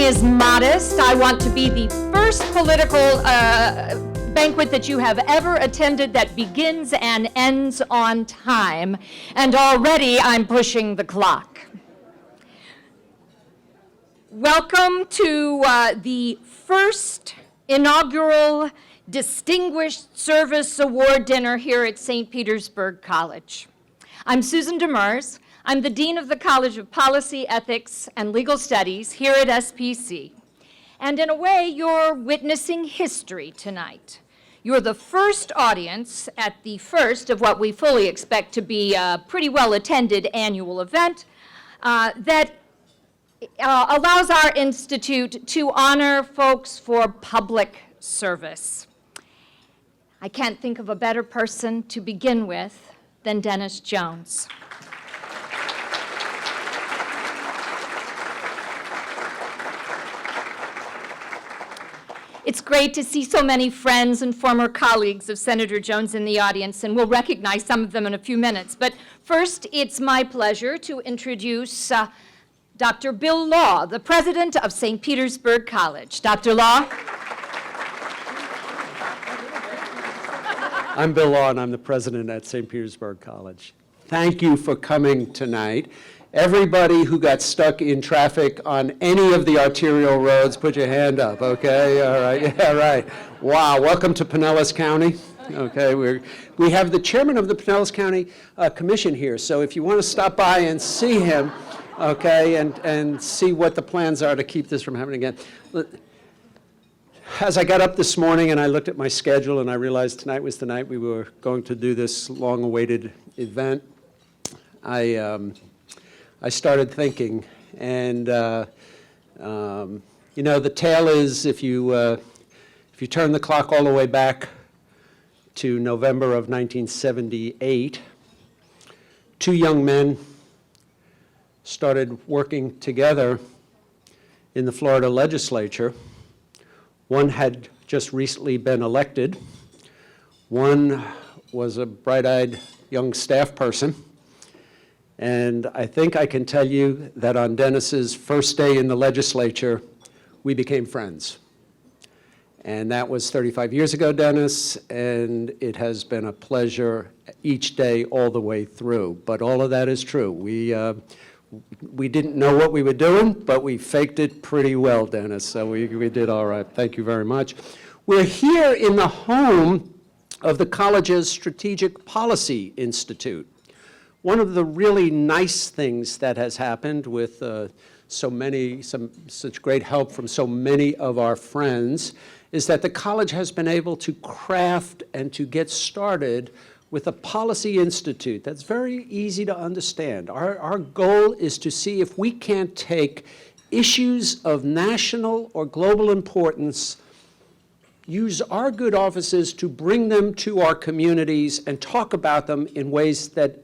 is modest. I want to be the first political banquet that you have ever attended that begins and ends on time, and already I'm pushing the clock. Welcome to the first inaugural Distinguished Service Award dinner here at St. Petersburg College. I'm Susan Demers. I'm the Dean of the College of Policy, Ethics, and Legal Studies here at SPC. And in a way, you're witnessing history tonight. You're the first audience at the first of what we fully expect to be a pretty well-attended annual event that allows our institute to honor folks for public service. I can't think of a better person to begin with than Dennis Jones. It's great to see so many friends and former colleagues of Senator Jones in the audience, and we'll recognize some of them in a few minutes. But first, it's my pleasure to introduce Dr. Bill Law, the president of St. Petersburg College. Dr. Law. I'm Bill Law, and I'm the president at St. Petersburg College. Thank you for coming tonight. Everybody who got stuck in traffic on any of the arterial roads, put your hand up, okay? All right, yeah, right. Wow, welcome to Pinellas County. Okay, we have the chairman of the Pinellas County Commission here, so if you want to stop by and see him, okay, and see what the plans are to keep this from happening again. As I got up this morning and I looked at my schedule and I realized tonight was the night we were going to do this long-awaited event, I started thinking, and you know, the tale is if you turn the clock all the way back to November of 1978, two young men started working together in the Florida legislature. One had just recently been elected. One was a bright-eyed young staff person. And I think I can tell you that on Dennis's first day in the legislature, we became friends. And that was 35 years ago, Dennis, and it has been a pleasure each day all the way through. But all of that is true. We didn't know what we were doing, but we faked it pretty well, Dennis, so we did all right. Thank you very much. We're here in the home of the college's Strategic Policy Institute. One of the really nice things that has happened with such great help from so many of our friends is that the college has been able to craft and to get started with a policy institute that's very easy to understand. Our goal is to see if we can't take issues of national or global importance, use our good offices to bring them to our communities and talk about them in ways that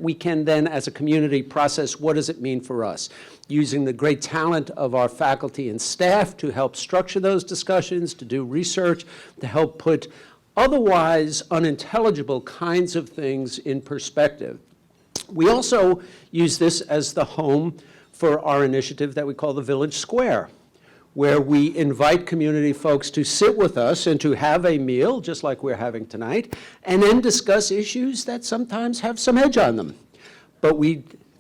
we can then, as a community, process what does it mean for us, using the great talent of our faculty and staff to help structure those discussions, to do research, to help put otherwise unintelligible kinds of things in perspective. We also use this as the home for our initiative that we call the Village Square, where we invite community folks to sit with us and to have a meal, just like we're having tonight, and then discuss issues that sometimes have some edge on them. But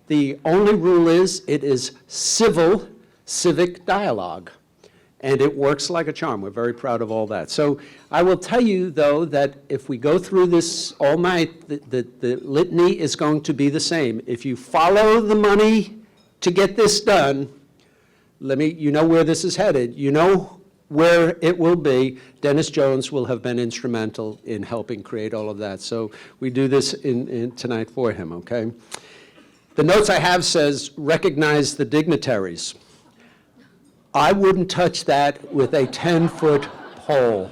the only rule is it is civic dialogue, and it works like a charm. We're very proud of all that. So I will tell you, though, that if we go through this all night, the litany is going to be the same. If you follow the money to get this done, you know where this is headed. You know where it will be. Dennis Jones will have been instrumental in helping create all of that. So we do this tonight for him, okay? The notes I have says, recognize the dignitaries. I wouldn't touch that with a 10-foot pole,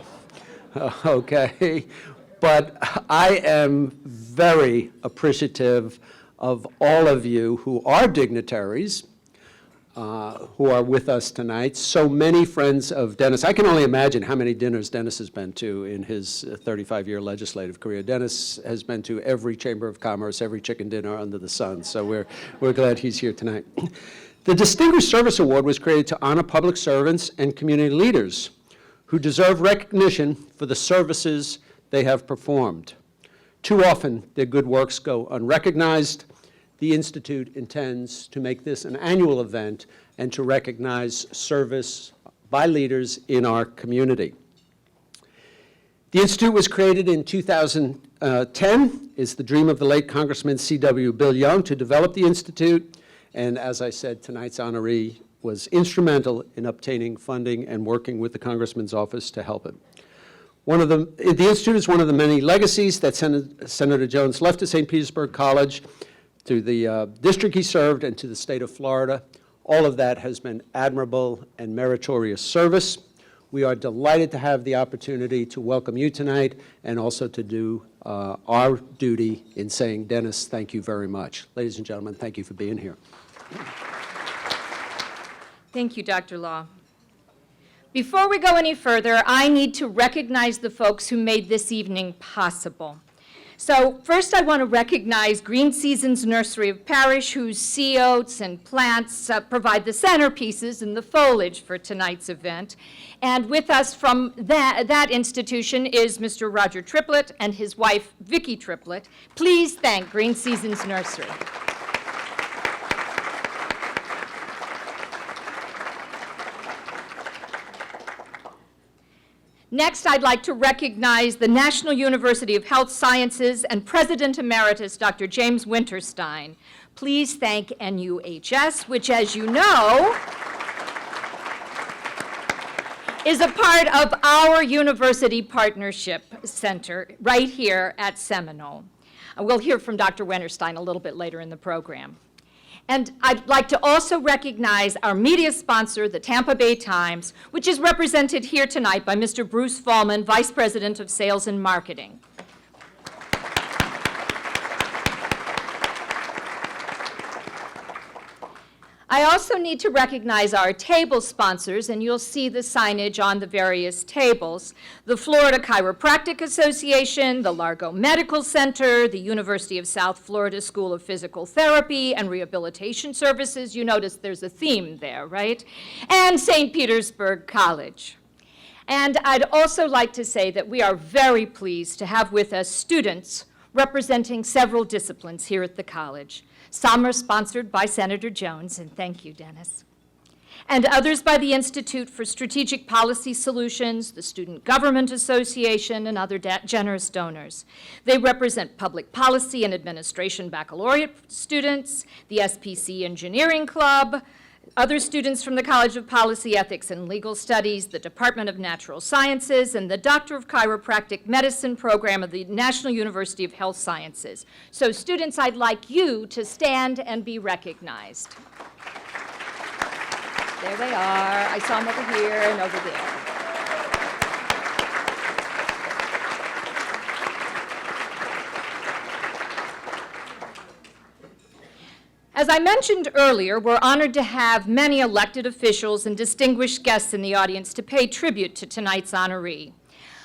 okay? But I am very appreciative of all of you who are dignitaries, who are with us tonight. So many friends of Dennis. I can only imagine how many dinners Dennis has been to in his 35-year legislative career. Dennis has been to every Chamber of Commerce, every chicken dinner under the sun. So we're glad he's here tonight. The Distinguished Service Award was created to honor public servants and community leaders who deserve recognition for the services they have performed. Too often, their good works go unrecognized. The Institute intends to make this an annual event and to recognize service by leaders in our community. The Institute was created in 2010. It's the dream of the late Congressman C.W. Bill Young to develop the Institute. And as I said, tonight's honoree was instrumental in obtaining funding and working with the Congressman's office to help it. The Institute is one of the many legacies that Senator Jones left to St. Petersburg College, to the district he served, and to the state of Florida. All of that has been admirable and meritorious service. We are delighted to have the opportunity to welcome you tonight and also to do our duty in saying, Dennis, thank you very much. Ladies and gentlemen, thank you for being here. Thank you, Dr. Law. Before we go any further, I need to recognize the folks who made this evening possible. So first I want to recognize Green Seasons Nursery of Parish, whose sea oats and plants provide the centerpieces and the foliage for tonight's event. And with us from that institution is Mr. Roger Triplett and his wife, Vicki Triplett. Please thank Green Seasons Nursery. Next, I'd like to recognize the National University of Health Sciences and President Emeritus, Dr. James Winterstein. Please thank NUHS, which, as you know, is a part of our University Partnership Center right here at Seminole. We'll hear from Dr. Winterstein a little bit later in the program. And I'd like to also recognize our media sponsor, the Tampa Bay Times, which is represented here tonight by Mr. Bruce Fallman, Vice President of Sales and Marketing. I also need to recognize our table sponsors, and you'll see the signage on the various tables. The Florida Chiropractic Association, the Largo Medical Center, the University of South Florida School of Physical Therapy and Rehabilitation Services. You notice there's a theme there, right? And St. Petersburg College. And I'd also like to say that we are very pleased to have with us students representing several disciplines here at the college. Some are sponsored by Senator Jones, and thank you, Dennis, and others by the Institute for Strategic Policy Solutions, the Student Government Association, and other generous donors. They represent public policy and administration baccalaureate students, the SPC Engineering Club, other students from the College of Policy, Ethics, and Legal Studies, the Department of Natural Sciences, and the Doctor of Chiropractic Medicine program of the National University of Health Sciences. So students, I'd like you to stand and be recognized. There they are. I saw them over here and over there. As I mentioned earlier, we're honored to have many elected officials and distinguished guests in the audience to pay tribute to tonight's honoree.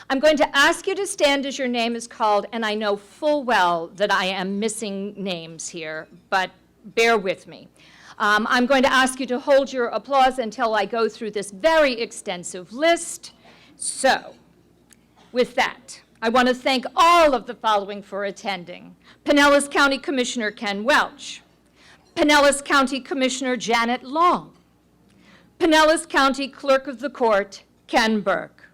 I'm going to ask you to stand as your name is called, and I know full well that I am missing names here, but bear with me. I'm going to ask you to hold your applause until I go through this very extensive list. So, with that, I want to thank all of the following for attending. Pinellas County Commissioner Ken Welch, Pinellas County Commissioner Janet Long, Pinellas County Clerk of the Court Ken Burke,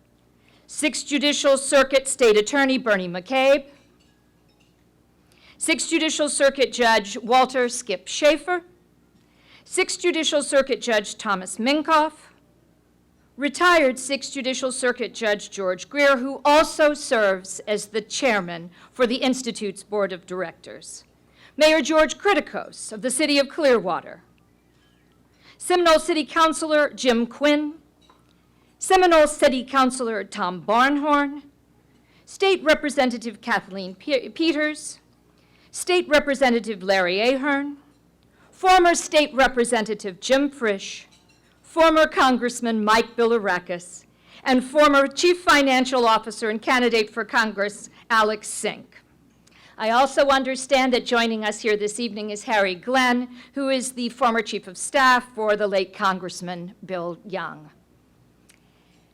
6th Judicial Circuit State Attorney Bernie McCabe, 6th Judicial Circuit Judge Walter Skip Schaefer, 6th Judicial Circuit Judge Thomas Minkoff, retired 6th Judicial Circuit Judge George Greer, who also serves as the chairman for the Institute's Board of Directors, Mayor George Kritikos of the City of Clearwater, Seminole City Councilor Jim Quinn, Seminole City Councilor Tom Barnhorn, State Representative Kathleen Peters, State Representative Larry Ahern, former State Representative Jim Frisch, former Congressman Mike Bilirakis, and former Chief Financial Officer and candidate for Congress Alex Sink. I also understand that joining us here this evening is Harry Glenn, who is the former Chief of Staff for the late Congressman Bill Young.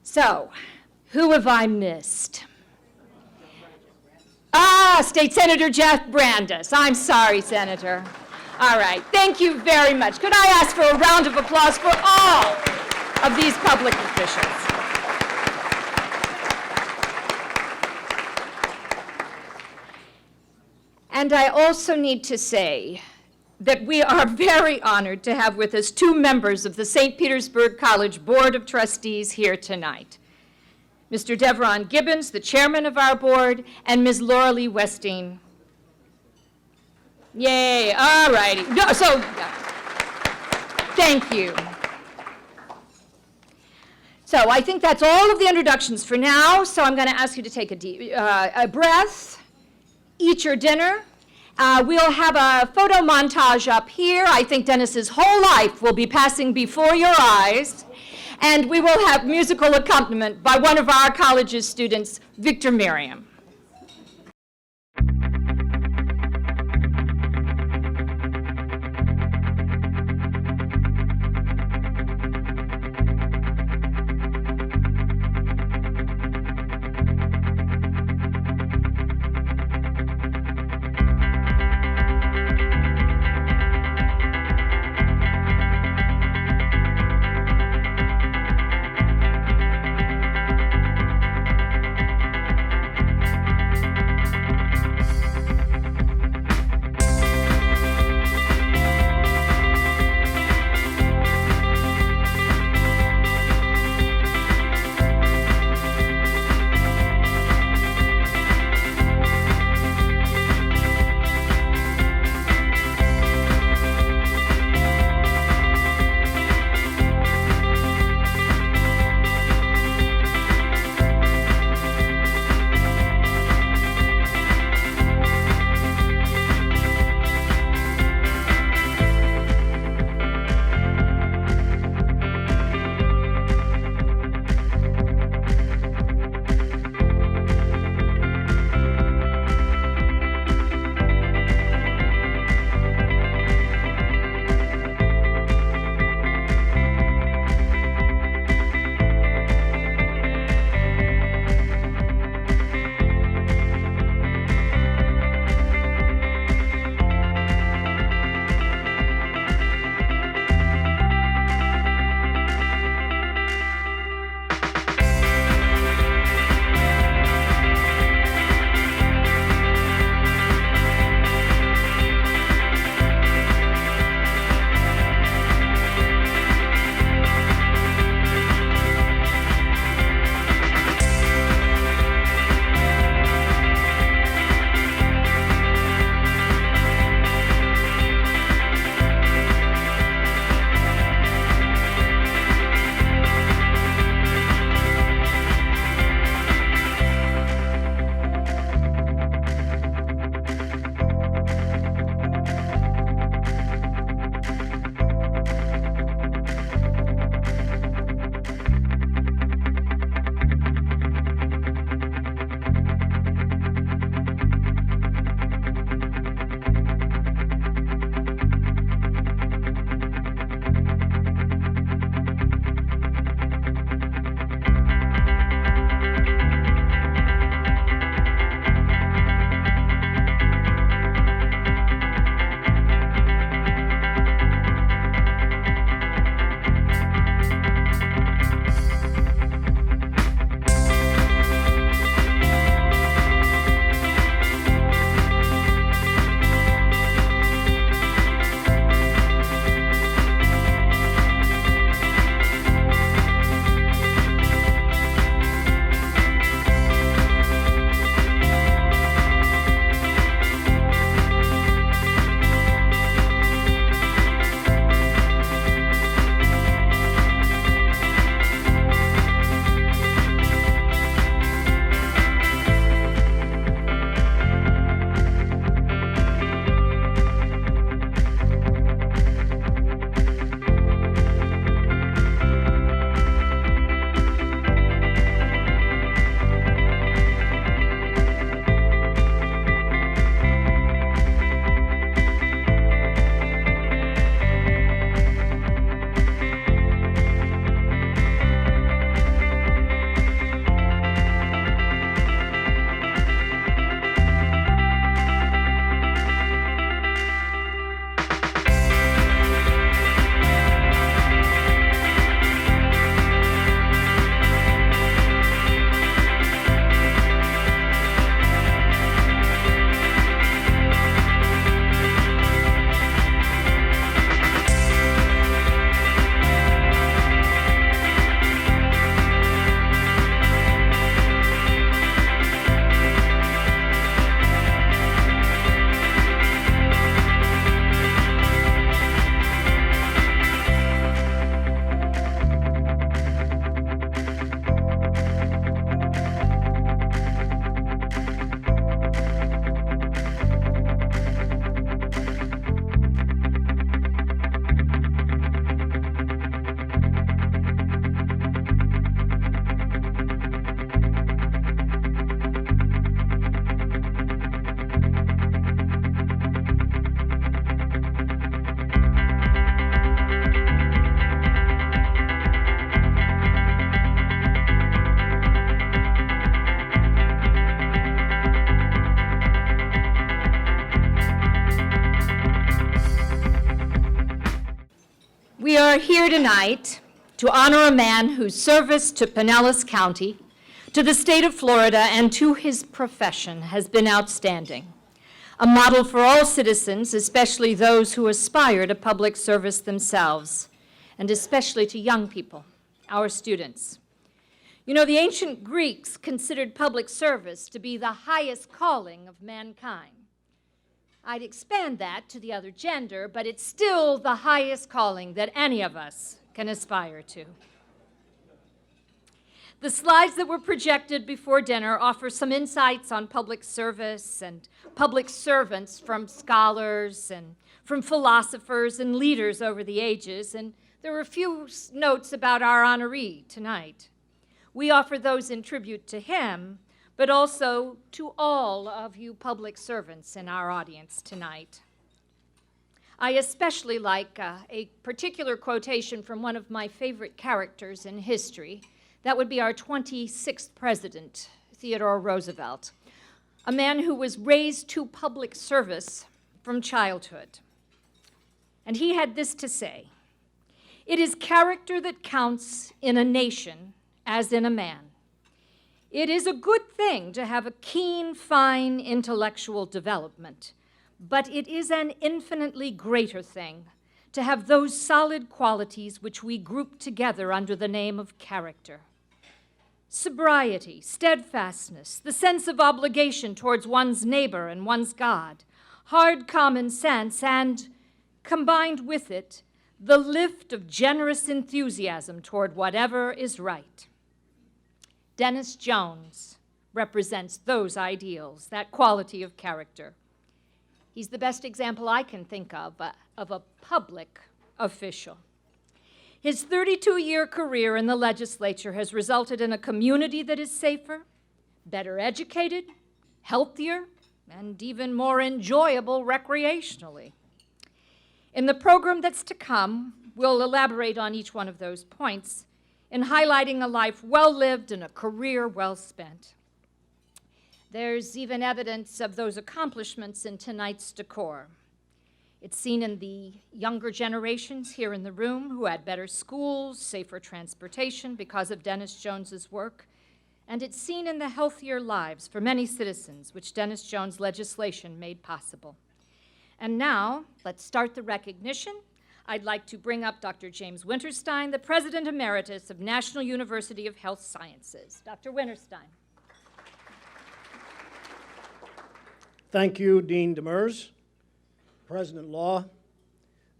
So, who have I missed? State Senator Jeff Brandes. I'm sorry, Senator. All right, thank you very much. Could I ask for a round of applause for all of these public officials? And I also need to say that we are very honored to have with us two members of the St. Petersburg College Board of Trustees here tonight. Mr. Devron Gibbons, the chairman of our board, and Ms. Laura Lee Westing. Yay, all righty. No, so, thank you. So I think that's all of the introductions for now, so I'm going to ask you to take a breath, eat your dinner. We'll have a photo montage up here. I think Dennis's whole life will be passing before your eyes. And we will have musical accompaniment by one of our college's students, Victor Merriam. here tonight to honor a man whose service to Pinellas County, to the state of Florida, and to his profession has been outstanding. A model for all citizens, especially those who aspire to public service themselves, and especially to young people, our students. You know, the ancient Greeks considered public service to be the highest calling of mankind. I'd expand that to the other gender, but it's still the highest calling that any of us can aspire to. The slides that were projected before dinner offer some insights on public service and public servants from scholars and from philosophers and leaders over the ages, and there were a few notes about our honoree tonight. We offer those in tribute to him, but also to all of you public servants in our audience tonight. I especially like a particular quotation from one of my favorite characters in history. That would be our 26th president, Theodore Roosevelt, a man who was raised to public service from childhood. And he had this to say: "It is character that counts in a nation as in a man. It is a good thing to have a keen, fine intellectual development, but it is an infinitely greater thing to have those solid qualities which we group together under the name of character. Sobriety, steadfastness, the sense of obligation towards one's neighbor and one's God, hard common sense, and, combined with it, the lift of generous enthusiasm toward whatever is right." Dennis Jones represents those ideals, that quality of character. He's the best example I can think of a public official. His 32-year career in the legislature has resulted in a community that is safer, better educated, healthier, and even more enjoyable recreationally. In the program that's to come, we'll elaborate on each one of those points in highlighting a life well lived and a career well spent. There's even evidence of those accomplishments in tonight's decor. It's seen in the younger generations here in the room who had better schools, safer transportation because of Dennis Jones's work, and it's seen in the healthier lives for many citizens, which Dennis Jones' legislation made possible. And now, let's start the recognition. I'd like to bring up Dr. James Winterstein, the President Emeritus of National University of Health Sciences. Dr. Winterstein. Thank you, Dean Demers. President Law,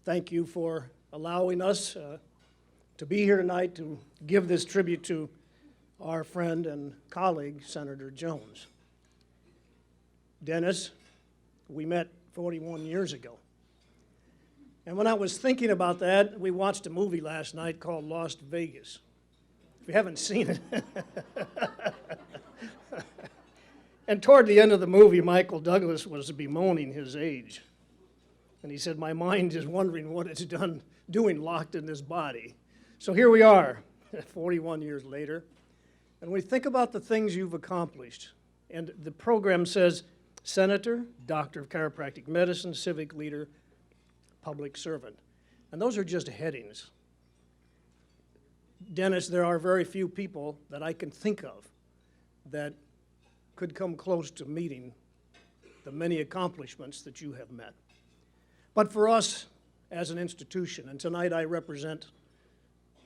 thank you for allowing us to be here tonight to give this tribute to our friend and colleague, Senator Jones. Dennis, we met 41 years ago. And when I was thinking about that, we watched a movie last night called Las Vegas. If you haven't seen it. And toward the end of the movie, Michael Douglas was bemoaning his age. And he said, "My mind is wondering what it's doing locked in this body." So here we are, 41 years later. And we think about the things you've accomplished. And the program says, Senator, Doctor of Chiropractic Medicine, Civic Leader, Public Servant. And those are just headings. Dennis, there are very few people that I can think of that could come close to meeting the many accomplishments that you have met. But for us as an institution, and tonight I represent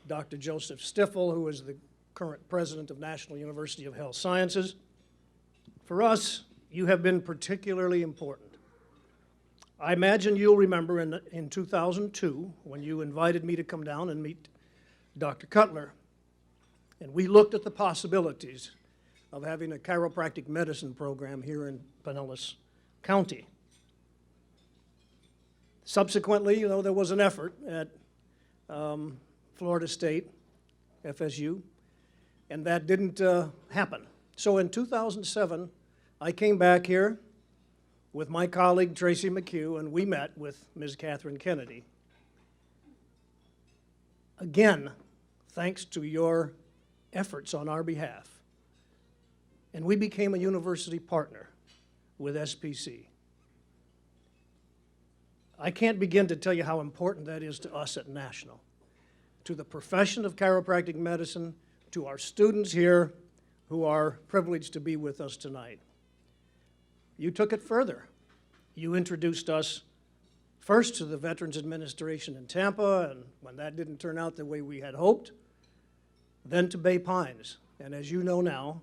Dr. Joseph Stiffel, who is the current president of National University of Health Sciences. For us, you have been particularly important. I imagine you'll remember in 2002 when you invited me to come down and meet Dr. Cutler, and we looked at the possibilities of having a chiropractic medicine program here in Pinellas County. Subsequently, you know, there was an effort at Florida State, FSU, and that didn't happen. So in 2007, I came back here with my colleague Tracy McHugh, and we met with Ms. Catherine Kennedy. Again, thanks to your efforts on our behalf. And we became a university partner with SPC. I can't begin to tell you how important that is to us at National. to the profession of chiropractic medicine, to our students here who are privileged to be with us tonight. You took it further. You introduced us first to the Veterans Administration in Tampa, and when that didn't turn out the way we had hoped, then to Bay Pines. And as you know now,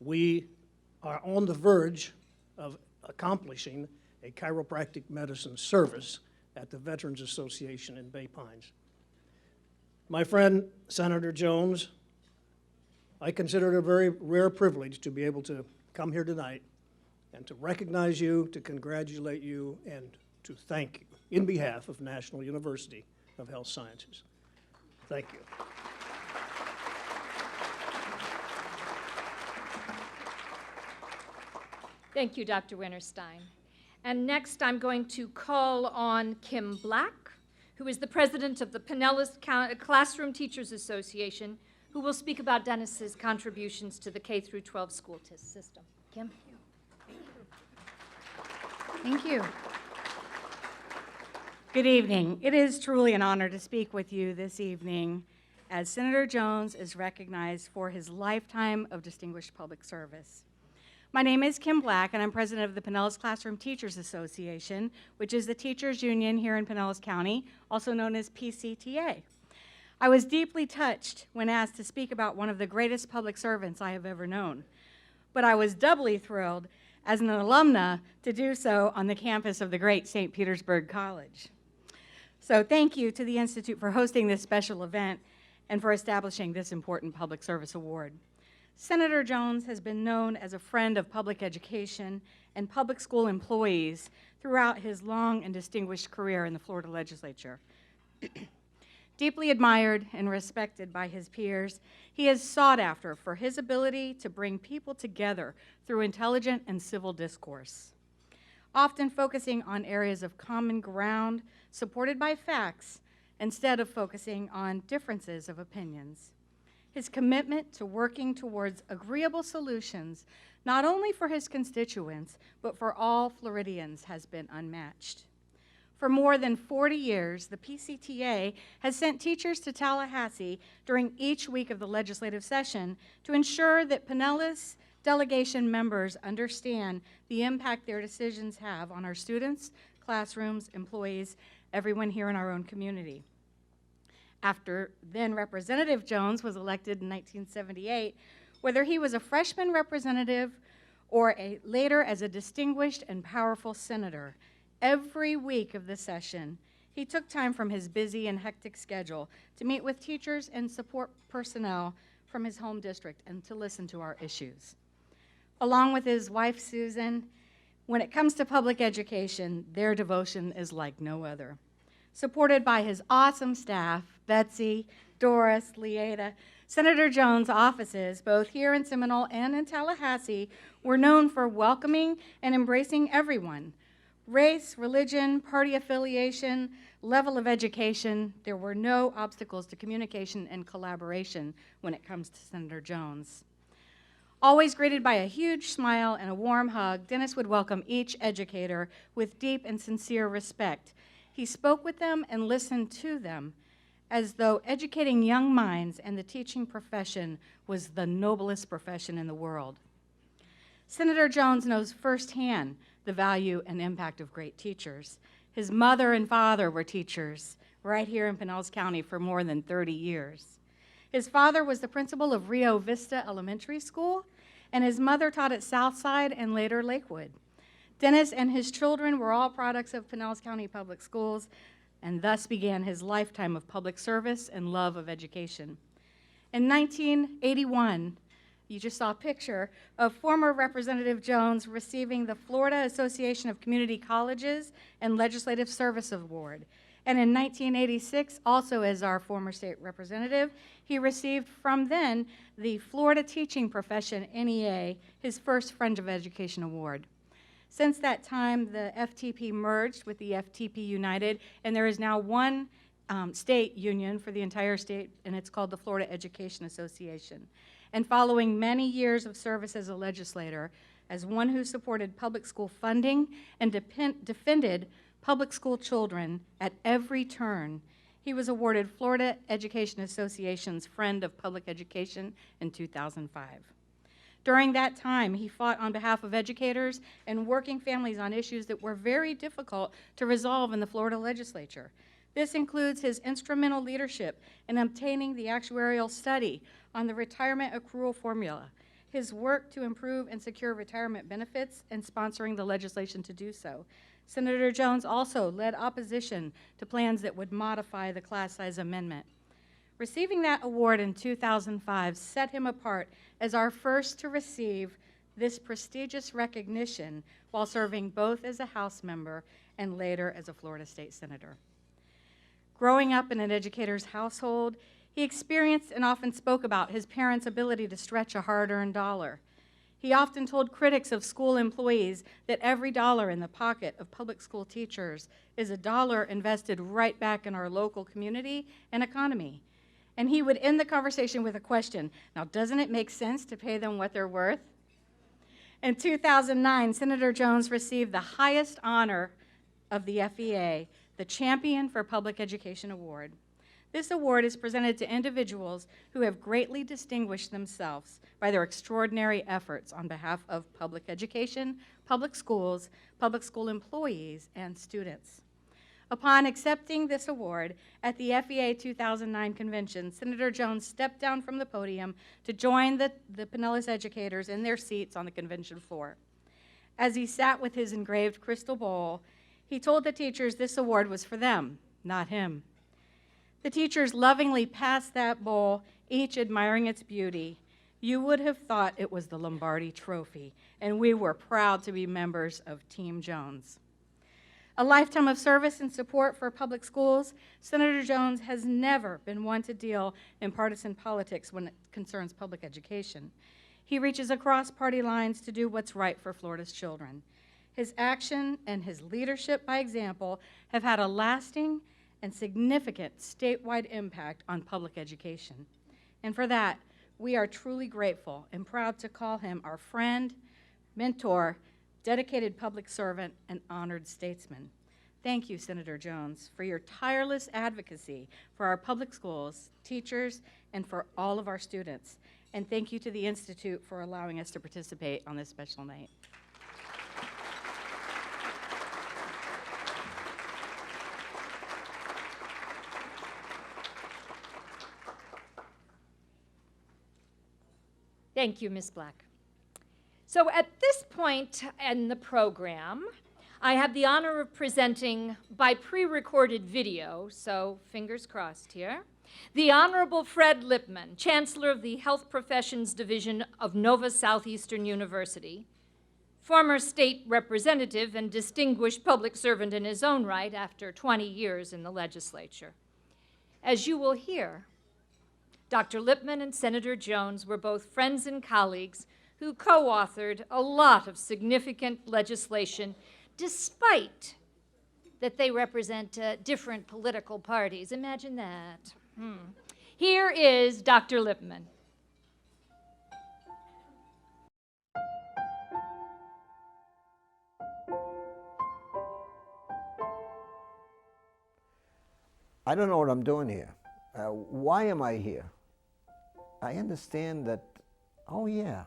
we are on the verge of accomplishing a chiropractic medicine service at the Veterans Association in Bay Pines. My friend, Senator Jones, I consider it a very rare privilege to be able to come here tonight and to recognize you, to congratulate you, and to thank you in behalf of National University of Health Sciences. Thank you. Thank you, Dr. Winterstein. And next, I'm going to call on Kim Black, who is the president of the Pinellas Classroom Teachers Association, who will speak about Dennis's contributions to the K-12 school system. Kim? Thank you. Good evening. It is truly an honor to speak with you this evening as Senator Jones is recognized for his lifetime of distinguished public service. My name is Kim Black, and I'm president of the Pinellas Classroom Teachers Association, which is the teachers union here in Pinellas County, also known as PCTA. I was deeply touched when asked to speak about one of the greatest public servants I have ever known, but I was doubly thrilled as an alumna to do so on the campus of the great St. Petersburg College. So thank you to the Institute for hosting this special event and for establishing this important public service award. Senator Jones has been known as a friend of public education and public school employees throughout his long and distinguished career in the Florida legislature. Deeply admired and respected by his peers, he is sought after for his ability to bring people together through intelligent and civil discourse, often focusing on areas of common ground supported by facts instead of focusing on differences of opinions. His commitment to working towards agreeable solutions, not only for his constituents, but for all Floridians, has been unmatched. For more than 40 years, the PCTA has sent teachers to Tallahassee during each week of the legislative session to ensure that Pinellas delegation members understand the impact their decisions have on our students, classrooms, employees, everyone here in our own community. After then Representative Jones was elected in 1978, whether he was a freshman representative or later as a distinguished and powerful senator, every week of the session, he took time from his busy and hectic schedule to meet with teachers and support personnel from his home district and to listen to our issues. Along with his wife, Susan, when it comes to public education, their devotion is like no other. Supported by his awesome staff, Betsy, Doris, Leada, Senator Jones' offices, both here in Seminole and in Tallahassee, were known for welcoming and embracing everyone. Race, religion, party affiliation, level of education, there were no obstacles to communication and collaboration when it comes to Senator Jones. Always greeted by a huge smile and a warm hug, Dennis would welcome each educator with deep and sincere respect. He spoke with them and listened to them as though educating young minds and the teaching profession was the noblest profession in the world. Senator Jones knows firsthand the value and impact of great teachers. His mother and father were teachers right here in Pinellas County for more than 30 years. His father was the principal of Rio Vista Elementary School, and his mother taught at Southside and later Lakewood. Dennis and his children were all products of Pinellas County Public Schools, and thus began his lifetime of public service and love of education. In 1981, you just saw a picture of former Representative Jones receiving the Florida Association of Community Colleges and Legislative Service Award. And in 1986, also as our former state representative, he received from then the Florida Teaching Profession, NEA, his first Friend of Education Award. Since that time, the FTP merged with the FTP United, and there is now one state union for the entire state, and it's called the Florida Education Association. And following many years of service as a legislator, as one who supported public school funding and defended public school children at every turn, He was awarded Florida Education Association's Friend of Public Education in 2005. During that time, he fought on behalf of educators and working families on issues that were very difficult to resolve in the Florida legislature. This includes his instrumental leadership in obtaining the actuarial study on the retirement accrual formula, his work to improve and secure retirement benefits, and sponsoring the legislation to do so. Senator Jones also led opposition to plans that would modify the class size amendment. Receiving that award in 2005 set him apart as our first to receive this prestigious recognition while serving both as a House member and later as a Florida State Senator. Growing up in an educator's household, he experienced and often spoke about his parents' ability to stretch a hard-earned dollar. He often told critics of school employees that every dollar in the pocket of public school teachers is a dollar invested right back in our local community and economy. And he would end the conversation with a question, now doesn't it make sense to pay them what they're worth? In 2009, Senator Jones received the highest honor of the FEA, the Champion for Public Education Award. This award is presented to individuals who have greatly distinguished themselves by their extraordinary efforts on behalf of public education, public schools, public school employees, and students. Upon accepting this award at the FEA 2009 convention, Senator Jones stepped down from the podium to join the Pinellas educators in their seats on the convention floor. As he sat with his engraved crystal bowl, he told the teachers this award was for them, not him. The teachers lovingly passed that bowl, each admiring its beauty. You would have thought it was the Lombardi Trophy, and we were proud to be members of Team Jones. A lifetime of service and support for public schools, Senator Jones has never been one to deal in partisan politics when it concerns public education. He reaches across party lines to do what's right for Florida's children. His action and his leadership by example have had a lasting and significant statewide impact on public education. And for that, we are truly grateful and proud to call him our friend, mentor, dedicated public servant, and honored statesman. Thank you, Senator Jones, for your tireless advocacy for our public schools, teachers, and for all of our students. And thank you to the Institute for allowing us to participate on this special night. Thank you, Ms. Black. So at this point in the program, I have the honor of presenting by pre-recorded video, so fingers crossed here, the Honorable Fred Lipman, Chancellor of the Health Professions Division of Nova Southeastern University, former state representative and distinguished public servant in his own right after 20 years in the legislature. As you will hear, Dr. Lipman and Senator Jones were both friends and colleagues who co-authored a lot of significant legislation despite that they represent different political parties. Imagine that. Here is Dr. Lipman. I don't know what I'm doing here. Why am I here? I understand that, oh yeah,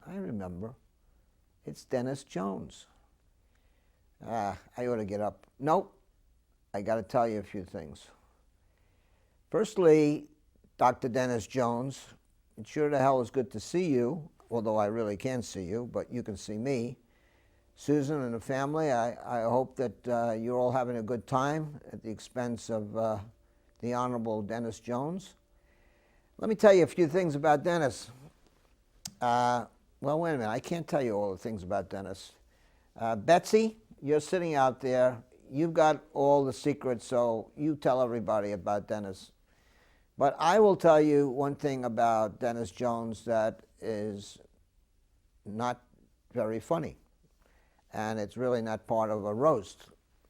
I remember. It's Dennis Jones. I ought to get up. Nope, I got to tell you a few things. Firstly, Dr. Dennis Jones, it sure the hell is good to see you, although I really can't see you, but you can see me. Susan and the family, I hope that you're all having a good time at the expense of the Honorable Dennis Jones. Let me tell you a few things about Dennis. Well, wait a minute, I can't tell you all the things about Dennis. Betsy, you're sitting out there. You've got all the secrets, so you tell everybody about Dennis. But I will tell you one thing about Dennis Jones that is not very funny. And it's really not part of a roast.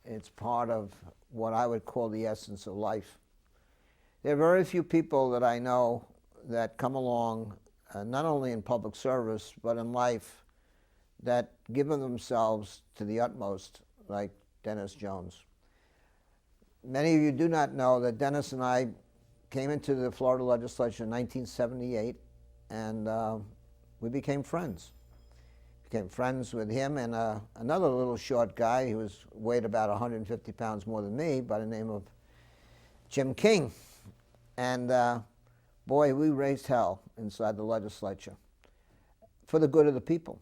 It's part of what I would call the essence of life. There are very few people that I know that come along, not only in public service, but in life, that give themselves to the utmost, like Dennis Jones. Many of you do not know that Dennis and I came into the Florida legislature in 1978, and we became friends. Became friends with him and another little short guy who weighed about 150 pounds more than me by the name of Jim King. And boy, we raised hell inside the legislature for the good of the people.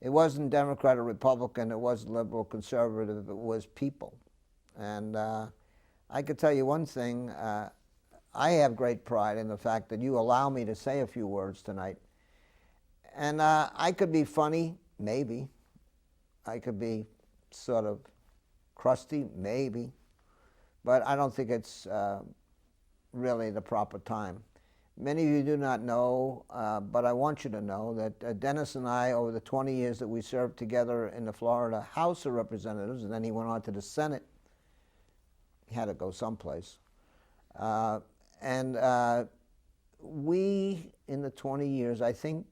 It wasn't Democrat or Republican, it wasn't liberal, conservative, it was people. And I could tell you one thing, I have great pride in the fact that you allow me to say a few words tonight. And I could be funny, maybe. I could be sort of crusty, maybe. But I don't think it's really the proper time. Many of you do not know, but I want you to know that Dennis and I, over the 20 years that we served together in the Florida House of Representatives, and then he went on to the Senate, he had to go someplace. We, in the 20 years, I think,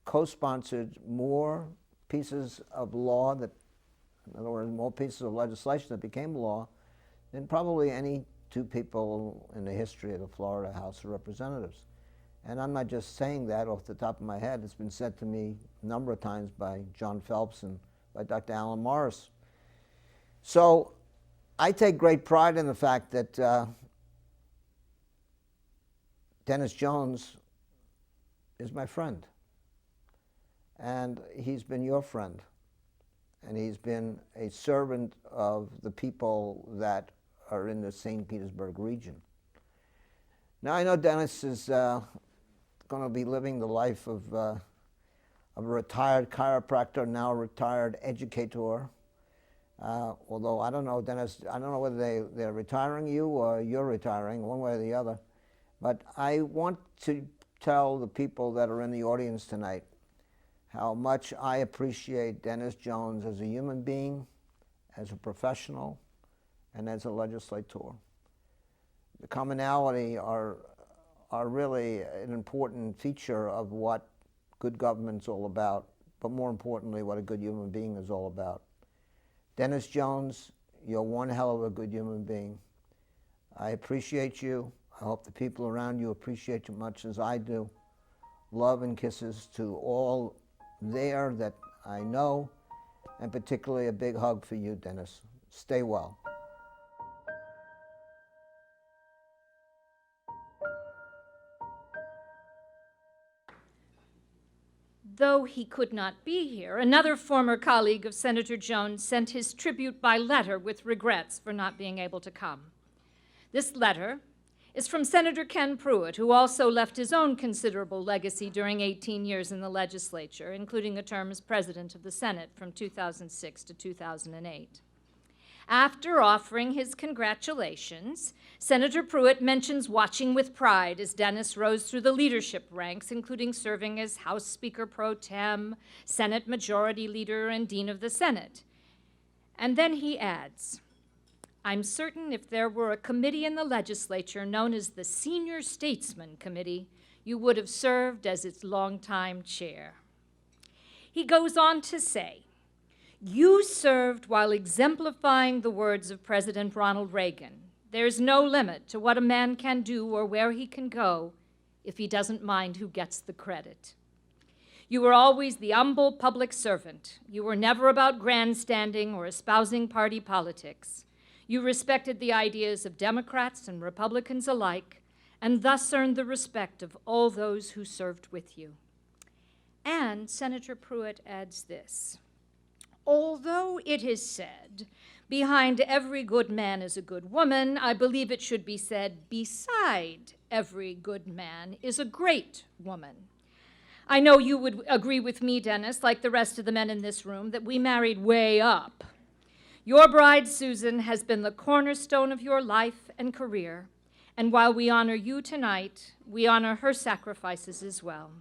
co-sponsored more pieces of law that, in other words, more pieces of legislation that became law than probably any two people in the history of the Florida House of Representatives. And I'm not just saying that off the top of my head. It's been said to me a number of times by John Phelps and by Dr. Alan Morris. So I take great pride in the fact that Dennis Jones is my friend. And he's been your friend. And he's been a servant of the people that are in the St. Petersburg region. Now I know Dennis is going to be living the life of a retired chiropractor, now a retired educator. Although I don't know, Dennis, I don't know whether they're retiring you or you're retiring, one way or the other. But I want to tell the people that are in the audience tonight how much I appreciate Dennis Jones as a human being, as a professional, and as a legislator. The commonality are really an important feature of what good government's all about, but more importantly, what a good human being is all about. Dennis Jones, you're one hell of a good human being. I appreciate you. I hope the people around you appreciate you much as I do. Love and kisses to all there that I know, and particularly a big hug for you, Dennis. Stay well. Though he could not be here, another former colleague of Senator Jones sent his tribute by letter with regrets for not being able to come. This letter is from Senator Ken Pruitt, who also left his own considerable legacy during 18 years in the legislature, including a term as president of the Senate from 2006 to 2008. After offering his congratulations, Senator Pruitt mentions watching with pride as Dennis rose through the leadership ranks, including serving as House Speaker pro tem, Senate Majority Leader, and Dean of the Senate. And then he adds, "I'm certain if there were a committee in the legislature known as the Senior Statesman Committee, you would have served as its longtime chair." He goes on to say, "You served while exemplifying the words of President Ronald Reagan. There's no limit to what a man can do or where he can go if he doesn't mind who gets the credit. You were always the humble public servant. You were never about grandstanding or espousing party politics. You respected the ideas of Democrats and Republicans alike, and thus earned the respect of all those who served with you." And Senator Pruitt adds this, "Although it is said, behind every good man is a good woman, I believe it should be said, beside every good man is a great woman. I know you would agree with me, Dennis, like the rest of the men in this room, that we married way up. Your bride, Susan, has been the cornerstone of your life and career, and while we honor you tonight, we honor her sacrifices as well.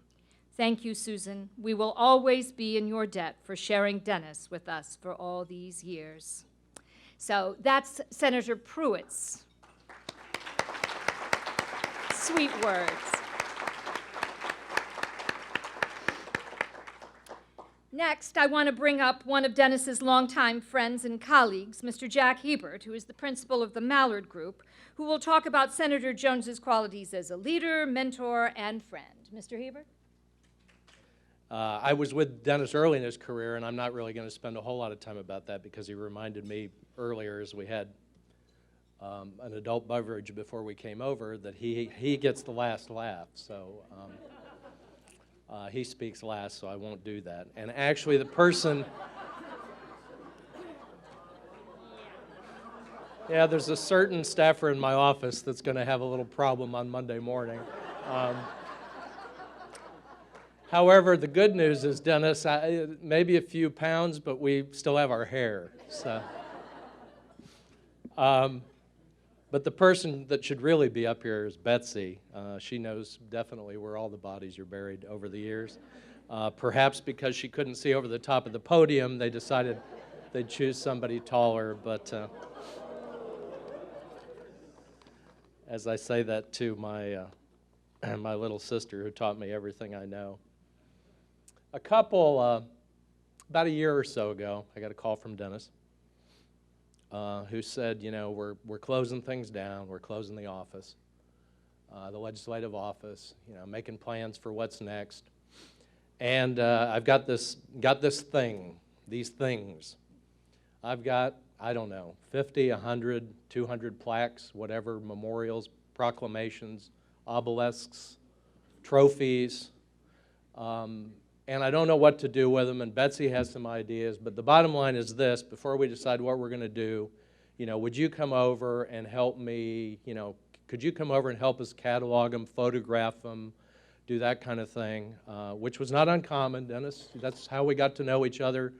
Thank you, Susan. We will always be in your debt for sharing Dennis with us for all these years." So that's Senator Pruitt's sweet words. Next, I want to bring up one of Dennis's longtime friends and colleagues, Mr. Jack Hebert, who is the principal of the Mallard Group, who will talk about Senator Jones's qualities as a leader, mentor, and friend. Mr. Hebert? I was with Dennis early in his career, and I'm not really going to spend a whole lot of time about that because he reminded me earlier as we had an adult beverage before we came over that he gets the last laugh. So he speaks last, so I won't do that. And actually the person, yeah, there's a certain staffer in my office that's going to have a little problem on Monday morning. However, the good news is, Dennis, maybe a few pounds, but we still have our hair. So, but the person that should really be up here is Betsy. She knows definitely where all the bodies are buried over the years. Perhaps because she couldn't see over the top of the podium, they decided they'd choose somebody taller. But as I say that to my little sister who taught me everything I know. About a year or so ago, I got a call from Dennis who said, you know, we're closing things down, we're closing the office, the legislative office, you know, making plans for what's next. And I've got these things. I've got, I don't know, 50, 100, 200 plaques, whatever, memorials, proclamations, obelisks, trophies, and I don't know what to do with them, and Betsy has some ideas, but the bottom line is this: before we decide what we're going to do, you know, would you come over and help me, you know, could you come over and help us catalog them, photograph them, do that kind of thing, which was not uncommon, Dennis. That's how we got to know each other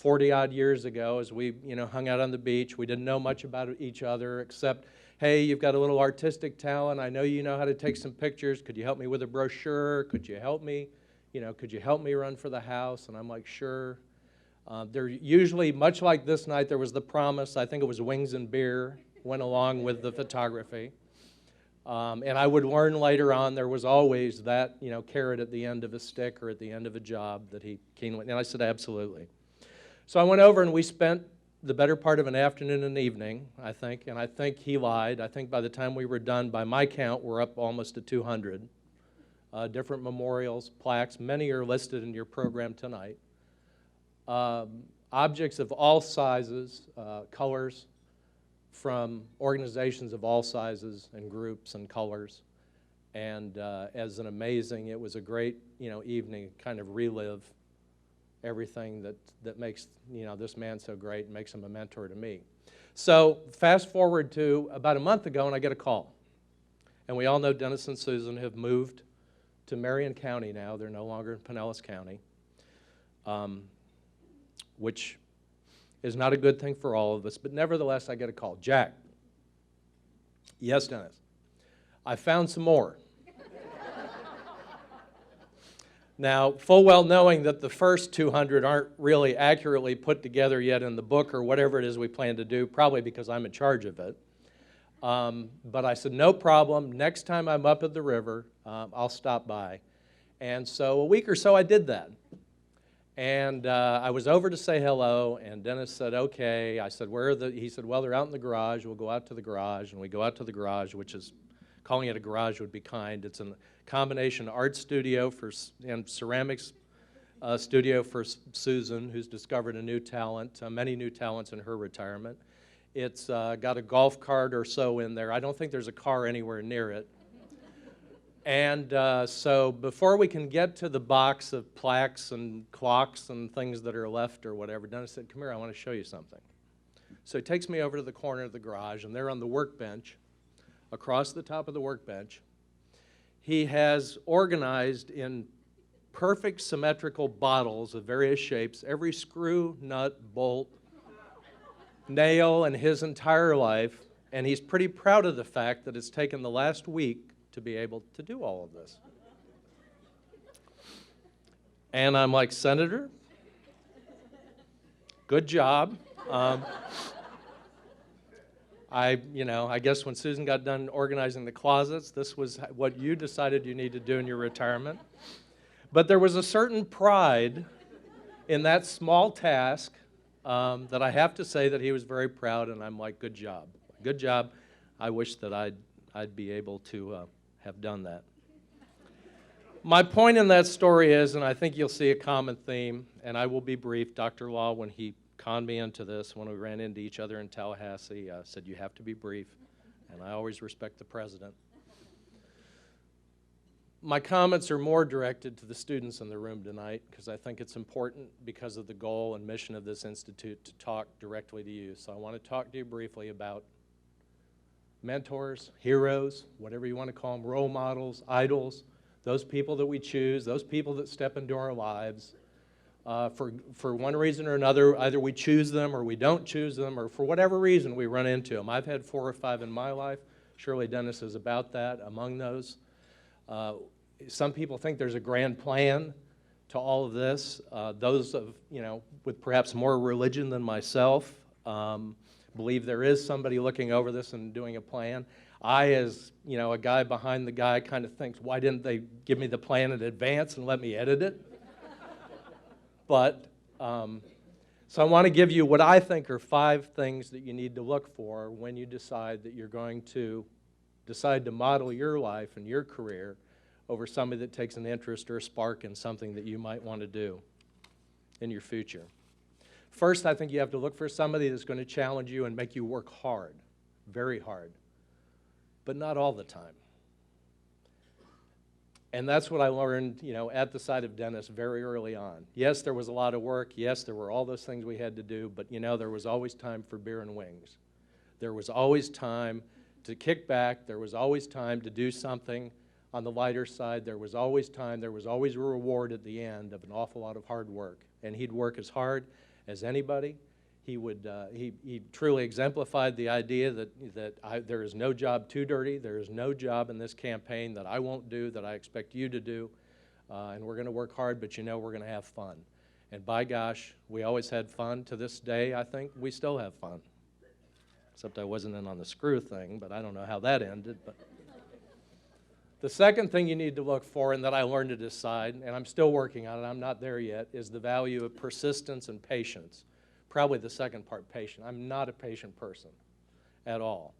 40-odd years ago as we, you know, hung out on the beach. We didn't know much about each other except, hey, you've got a little artistic talent. I know you know how to take some pictures. Could you help me with a brochure? Could you help me? You know, could you help me run for the House? And I'm like, sure. They're usually, much like this night, there was the promise, I think it was wings and beer, went along with the photography. And I would learn later on there was always that, you know, carrot at the end of a stick or at the end of a job that he keenly, and I said, absolutely. So I went over and we spent the better part of an afternoon and evening, I think, and I think he lied. I think by the time we were done, by my count, we're up almost to 200. Different memorials, plaques, many are listed in your program tonight. Objects of all sizes, colors, from organizations of all sizes and groups and colors. And as an amazing, it was a great, you know, evening to kind of relive everything that makes, you know, this man so great and makes him a mentor to me. So fast forward to about a month ago and I get a call. And we all know Dennis and Susan have moved to Marion County now. They're no longer in Pinellas County, which is not a good thing for all of us, but nevertheless, I get a call. Jack. Yes, Dennis. I found some more. Now, full well knowing that the first 200 aren't really accurately put together yet in the book or whatever it is we plan to do, probably because I'm in charge of it. But I said, no problem. Next time I'm up at the river, I'll stop by. And so a week or so I did that. And I was over to say hello, and Dennis said, okay. I said, where are the, he said, well, they're out in the garage. We'll go out to the garage. And we go out to the garage, which is, calling it a garage would be kind. It's a combination art studio and ceramics studio for Susan, who's discovered a new talent, many new talents in her retirement. It's got a golf cart or so in there. I don't think there's a car anywhere near it. And so before we can get to the box of plaques and clocks and things that are left or whatever, Dennis said, come here, I want to show you something. So he takes me over to the corner of the garage, and there on the workbench, across the top of the workbench, he has organized in perfect symmetrical bottles of various shapes every screw, nut, bolt, nail in his entire life, and he's pretty proud of the fact that it's taken the last week to be able to do all of this. And I'm like, Senator, good job. I guess when Susan got done organizing the closets, this was what you decided you need to do in your retirement. But there was a certain pride in that small task that I have to say that he was very proud, and I'm like, good job. Good job. I wish that I'd be able to have done that. My point in that story is, and I think you'll see a common theme, and I will be brief. Dr. Law, when he conned me into this, when we ran into each other in Tallahassee, said, you have to be brief, and I always respect the president. My comments are more directed to the students in the room tonight because I think it's important because of the goal and mission of this institute to talk directly to you. So I want to talk to you briefly about mentors, heroes, whatever you want to call them, role models, idols, those people that we choose, those people that step into our lives. For one reason or another, either we choose them or we don't choose them, or for whatever reason we run into them. I've had 4 or 5 in my life. Surely Dennis is about that among those. Some people think there's a grand plan to all of this. Those of, with perhaps more religion than myself, believe there is somebody looking over this and doing a plan. I, as a guy behind the guy, kind of thinks, why didn't they give me the plan in advance and let me edit it? But, so I want to give you what I think are 5 things that you need to look for when you decide that you're going to decide to model your life and your career over somebody that takes an interest or a spark in something that you might want to do in your future. First, I think you have to look for somebody that's going to challenge you and make you work hard, very hard, but not all the time. And that's what I learned, at the side of Dennis very early on. Yes, there was a lot of work. Yes, there were all those things we had to do, but there was always time for beer and wings. There was always time to kick back. There was always time to do something on the lighter side. There was always time. There was always a reward at the end of an awful lot of hard work. And he'd work as hard as anybody. He truly exemplified the idea that there is no job too dirty. There is no job in this campaign that I won't do, that I expect you to do. And we're going to work hard, but we're going to have fun. And by gosh, we always had fun. To this day, I think we still have fun. Except I wasn't in on the screw thing, but I don't know how that ended. But the second thing you need to look for, and that I learned to decide, and I'm still working on it, I'm not there yet, is the value of persistence and patience. Probably the second part, patient. I'm not a patient person at all.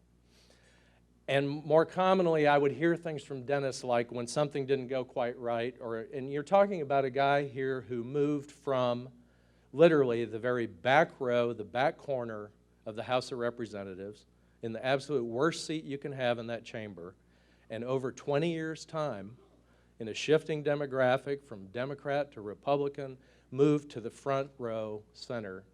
And more commonly, I would hear things from Dennis like when something didn't go quite right, and you're talking about a guy here who moved from literally the very back row, the back corner of the House of Representatives, in the absolute worst seat you can have in that chamber, and over 20 years' time, in a shifting demographic from Democrat to Republican, moved to the front row center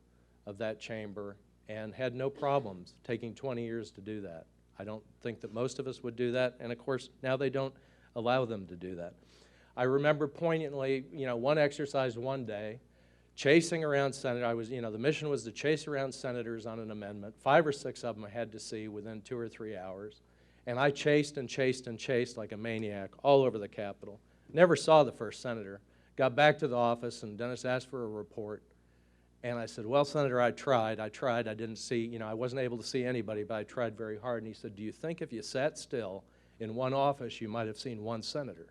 of that chamber and had no problems taking 20 years to do that. I don't think that most of us would do that, and of course, now they don't allow them to do that. I remember poignantly, one exercise one day, chasing around senators. The mission was to chase around senators on an amendment. 5 or 6 of them I had to see within 2 or 3 hours. And I chased and chased and chased like a maniac all over the Capitol. Never saw the first senator. Got back to the office, and Dennis asked for a report. And I said, well, Senator, I tried. I didn't see, I wasn't able to see anybody, but I tried very hard. And he said, do you think if you sat still in one office, you might have seen one senator?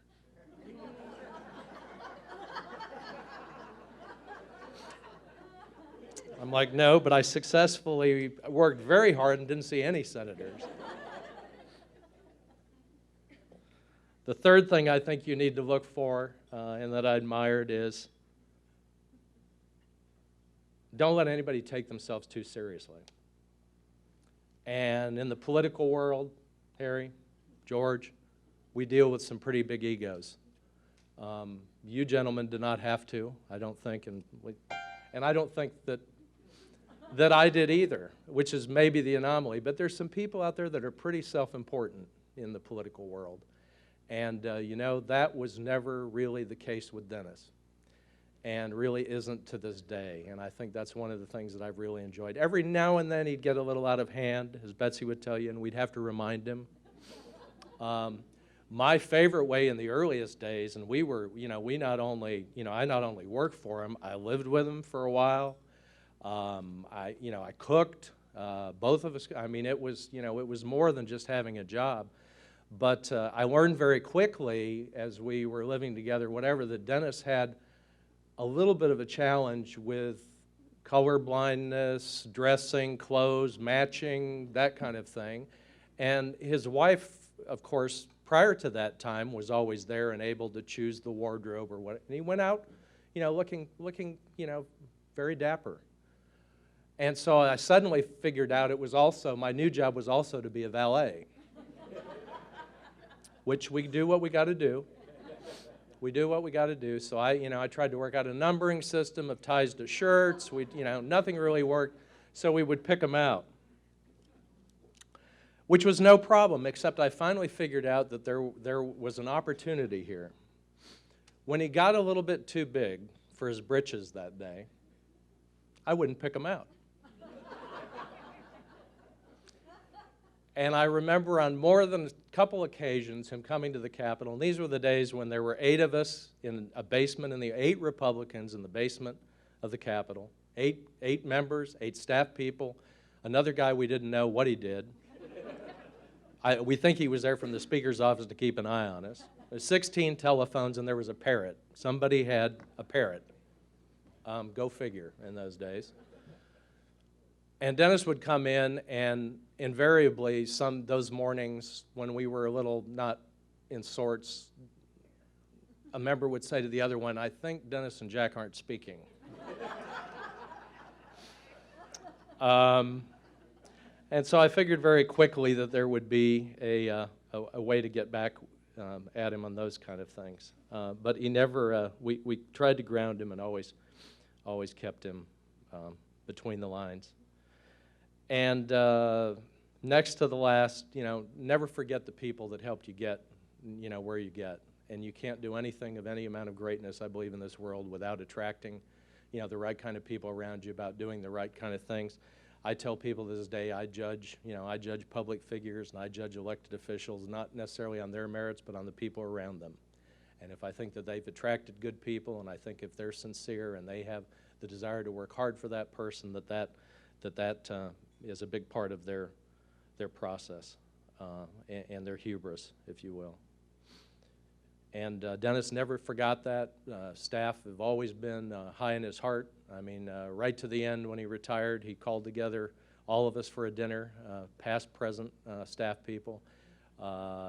I'm like, no, but I successfully worked very hard and didn't see any senators. The third thing I think you need to look for, and that I admired, is don't let anybody take themselves too seriously. And in the political world, Harry, George, we deal with some pretty big egos. You gentlemen do not have to, I don't think, and I don't think that I did either, which is maybe the anomaly. But there's some people out there that are pretty self-important in the political world. And, that was never really the case with Dennis, and really isn't to this day. And I think that's one of the things that I've really enjoyed. Every now and then he'd get a little out of hand, as Betsy would tell you, and we'd have to remind him. My favorite way in the earliest days, and we not only, I not only worked for him, I lived with him for a while. I cooked, both of us. I mean, it was more than just having a job. But I learned very quickly as we were living together, that Dennis had a little bit of a challenge with color blindness, dressing, clothes, matching, that kind of thing. And his wife, of course, prior to that time, was always there and able to choose the wardrobe or what. And he went out, looking, very dapper. And so I suddenly figured out my new job was also to be a valet, which we do what we got to do. We do what we got to do. So I tried to work out a numbering system of ties to shirts. Nothing really worked, so we would pick them out, which was no problem, except I finally figured out that there was an opportunity here. When he got a little bit too big for his britches that day, I wouldn't pick him out. And I remember on more than a couple occasions him coming to the Capitol, and these were the days when there were 8 of us in a basement, and the 8 Republicans in the basement of the Capitol, 8 members, 8 staff people, another guy we didn't know what he did. We think he was there from the Speaker's office to keep an eye on us. There's 16 telephones, and there was a parrot. Somebody had a parrot. Go figure in those days. And Dennis would come in, and invariably, those mornings when we were a little not in sorts, a member would say to the other one, "I think Dennis and Jack aren't speaking." And so I figured very quickly that there would be a way to get back at him on those kind of things. But he never, we tried to ground him and always kept him between the lines. And next to the last, never forget the people that helped you get, where you get. And you can't do anything of any amount of greatness, I believe, in this world without attracting, the right kind of people around you, about doing the right kind of things. I tell people to this day, I judge public figures and I judge elected officials not necessarily on their merits, but on the people around them. And if I think that they've attracted good people, and I think if they're sincere and they have the desire to work hard for that person, that is a big part of their process and their hubris, if you will. And Dennis never forgot that. Staff have always been high in his heart. I mean, right to the end when he retired, he called together all of us for a dinner, past, present staff people.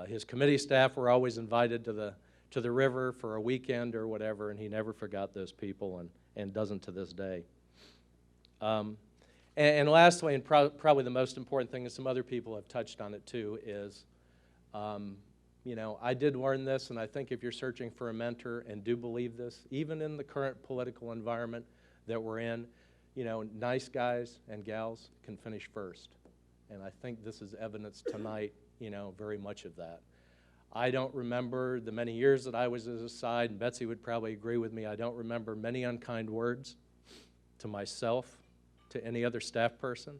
His committee staff were always invited to the river for a weekend or whatever, and he never forgot those people and doesn't to this day. And lastly, and probably the most important thing, and some other people have touched on it too, is I did learn this, and I think if you're searching for a mentor and do believe this, even in the current political environment that we're in, nice guys and gals can finish first. And I think this is evidence tonight, very much of that. I don't remember the many years that I was at his side, and Betsy would probably agree with me, I don't remember many unkind words to myself, to any other staff person.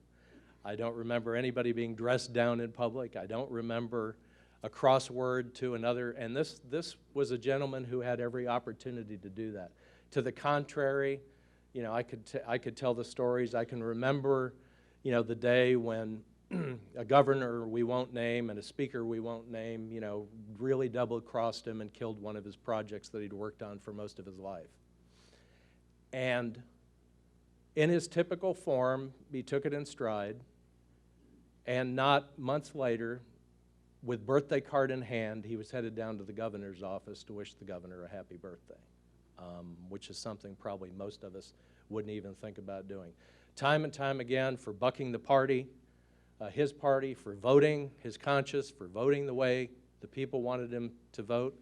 I don't remember anybody being dressed down in public. I don't remember a crossword to another, and this was a gentleman who had every opportunity to do that. To the contrary, I could tell the stories. I can remember, the day when a governor we won't name and a speaker we won't name, really double-crossed him and killed one of his projects that he'd worked on for most of his life. And in his typical form, he took it in stride, and not months later, with birthday card in hand, he was headed down to the governor's office to wish the governor a happy birthday, which is something probably most of us wouldn't even think about doing. Time and time again, for bucking the party, his party, for voting his conscience, for voting the way the people wanted him to vote,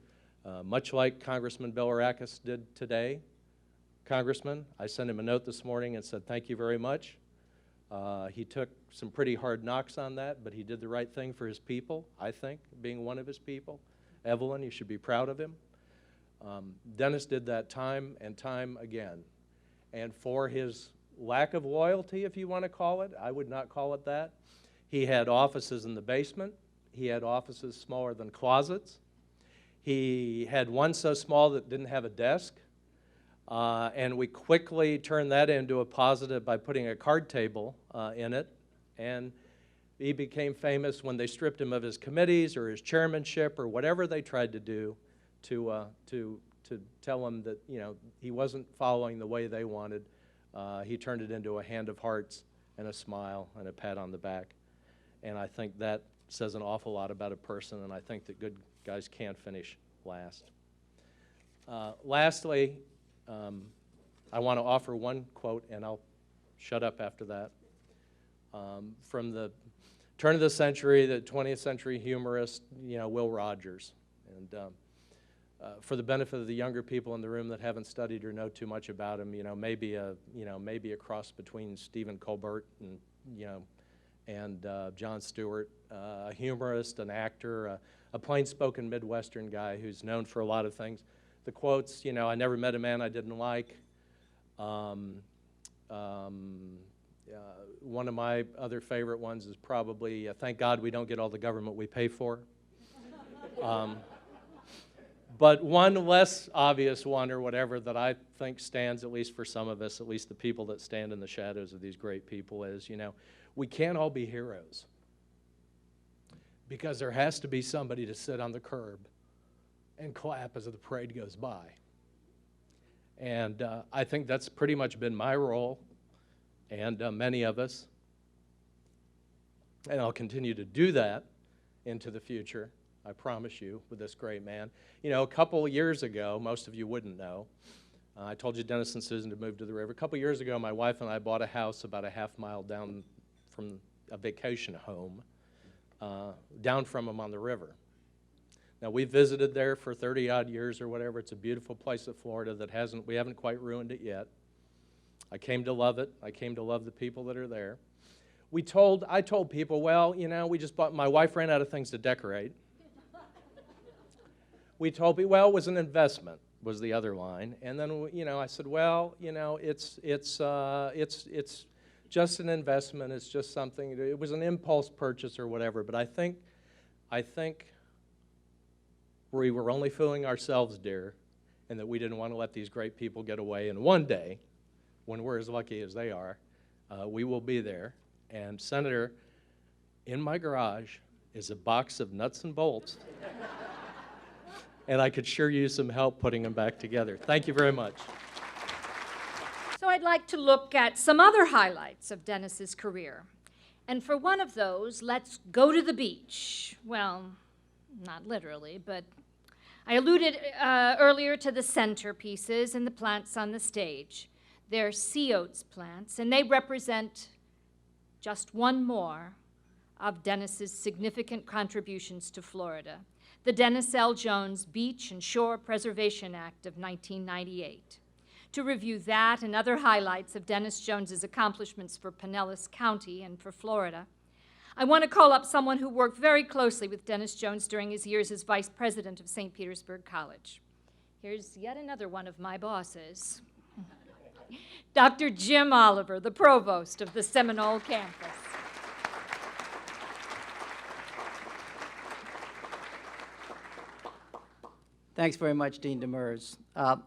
much like Congressman Bilirakis did today. Congressman, I sent him a note this morning and said, thank you very much. He took some pretty hard knocks on that, but he did the right thing for his people, I think, being one of his people. Evelyn, you should be proud of him. Dennis did that time and time again. And for his lack of loyalty, if you want to call it, I would not call it that. He had offices in the basement. He had offices smaller than closets. He had one so small that didn't have a desk. And we quickly turned that into a positive by putting a card table in it. And he became famous when they stripped him of his committees or his chairmanship or whatever they tried to do to to tell them that, he wasn't following the way they wanted. He turned it into a hand of hearts and a smile and a pat on the back. And I think that says an awful lot about a person, and I think that good guys can finish last. Lastly, I want to offer one quote, and I'll shut up after that. From the turn of the century, the 20th century humorist, Will Rogers. And for the benefit of the younger people in the room that haven't studied or know too much about him, maybe a cross between Stephen Colbert and Jon Stewart, a humorist, an actor, a plain-spoken Midwestern guy who's known for a lot of things. The quotes, I never met a man I didn't like. One of my other favorite ones is probably, thank God we don't get all the government we pay for. But one less obvious one or whatever that I think stands, at least for some of us, at least the people that stand in the shadows of these great people, is, we can't all be heroes, because there has to be somebody to sit on the curb and clap as the parade goes by. And I think that's pretty much been my role, and many of us. And I'll continue to do that into the future, I promise you, with this great man. A couple of years ago, most of you wouldn't know, I told you Dennis and Susan had moved to the river. A couple of years ago, my wife and I bought a house about a half mile down from a vacation home, down from them on the river. Now, we visited there for 30-odd years or whatever. It's a beautiful place in Florida that we haven't quite ruined it yet. I came to love it. I came to love the people that are there. I told people, well, we just bought, my wife ran out of things to decorate. We told people, well, it was an investment, was the other line. And then, I said, well, it's just an investment. It's just something, it was an impulse purchase or whatever. But I think we were only fooling ourselves, dear, and that we didn't want to let these great people get away. And one day, when we're as lucky as they are, we will be there. And Senator, in my garage is a box of nuts and bolts. And I could sure use some help putting them back together. Thank you very much. So I'd like to look at some other highlights of Dennis's career. And for one of those, let's go to the beach. Well, not literally, but I alluded earlier to the centerpieces and the plants on the stage. They're sea oats plants, and they represent just one more of Dennis's significant contributions to Florida, the Dennis L. Jones Beach and Shore Preservation Act of 1998. To review that and other highlights of Dennis Jones's accomplishments for Pinellas County and for Florida, I want to call up someone who worked very closely with Dennis Jones during his years as vice president of St. Petersburg College. Here's yet another one of my bosses. Dr. Jim Oliver, the provost of the Seminole campus. Thanks very much, Dean Demers.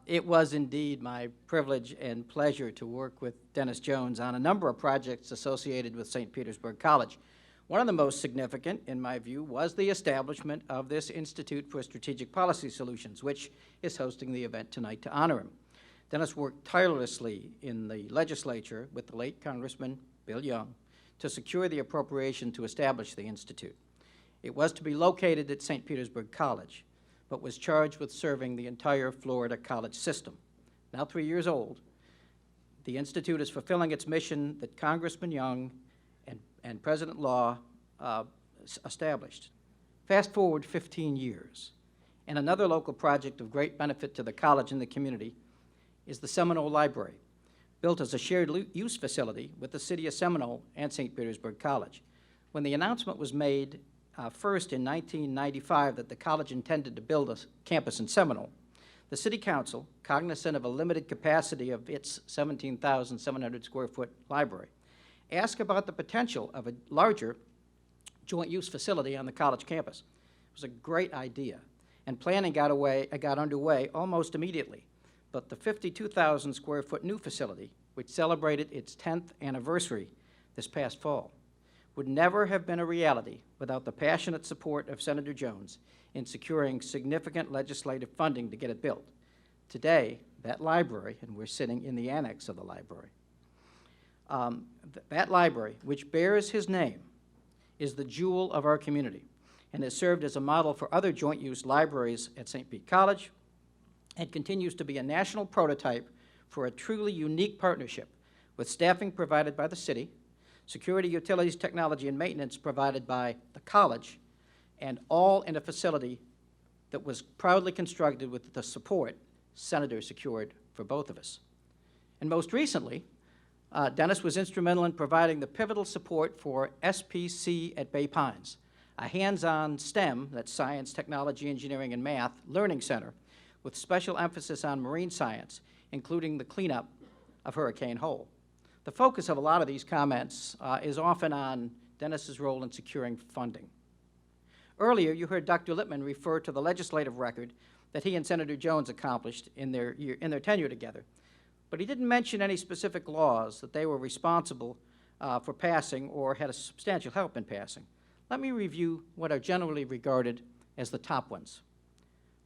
It was indeed my privilege and pleasure to work with Dennis Jones on a number of projects associated with St. Petersburg College. One of the most significant, in my view, was the establishment of this Institute for Strategic Policy Solutions, which is hosting the event tonight to honor him. Dennis worked tirelessly in the legislature with the late Congressman Bill Young to secure the appropriation to establish the Institute. It was to be located at St. Petersburg College, but was charged with serving the entire Florida college system. Now 3 years old, the Institute is fulfilling its mission that Congressman Young and President Law established. Fast forward 15 years, and another local project of great benefit to the college and the community is the Seminole Library, built as a shared use facility with the city of Seminole and St. Petersburg College. When the announcement was made first in 1995 that the college intended to build a campus in Seminole, the City Council, cognizant of a limited capacity of its 17,700 square foot library, asked about the potential of a larger joint use facility on the college campus. It was a great idea, and planning got underway almost immediately. But the 52,000 square foot new facility, which celebrated its 10th anniversary this past fall, would never have been a reality without the passionate support of Senator Jones in securing significant legislative funding to get it built. Today, that library, and we're sitting in the annex of the library, that library, which bears his name, is the jewel of our community and has served as a model for other joint-use libraries at St. Pete College and continues to be a national prototype for a truly unique partnership with staffing provided by the city, security, utilities, technology, and maintenance provided by the college, and all in a facility that was proudly constructed with the support Senator secured for both of us. And most recently, Dennis was instrumental in providing the pivotal support for SPC at Bay Pines, a hands-on STEM, that's science, technology, engineering, and math, learning center with special emphasis on marine science, including the cleanup of Hurricane Hole. The focus of a lot of these comments is often on Dennis's role in securing funding. Earlier, you heard Dr. Lippman refer to the legislative record that he and Senator Jones accomplished in their tenure together, but he didn't mention any specific laws that they were responsible for passing or had a substantial help in passing. Let me review what are generally regarded as the top ones.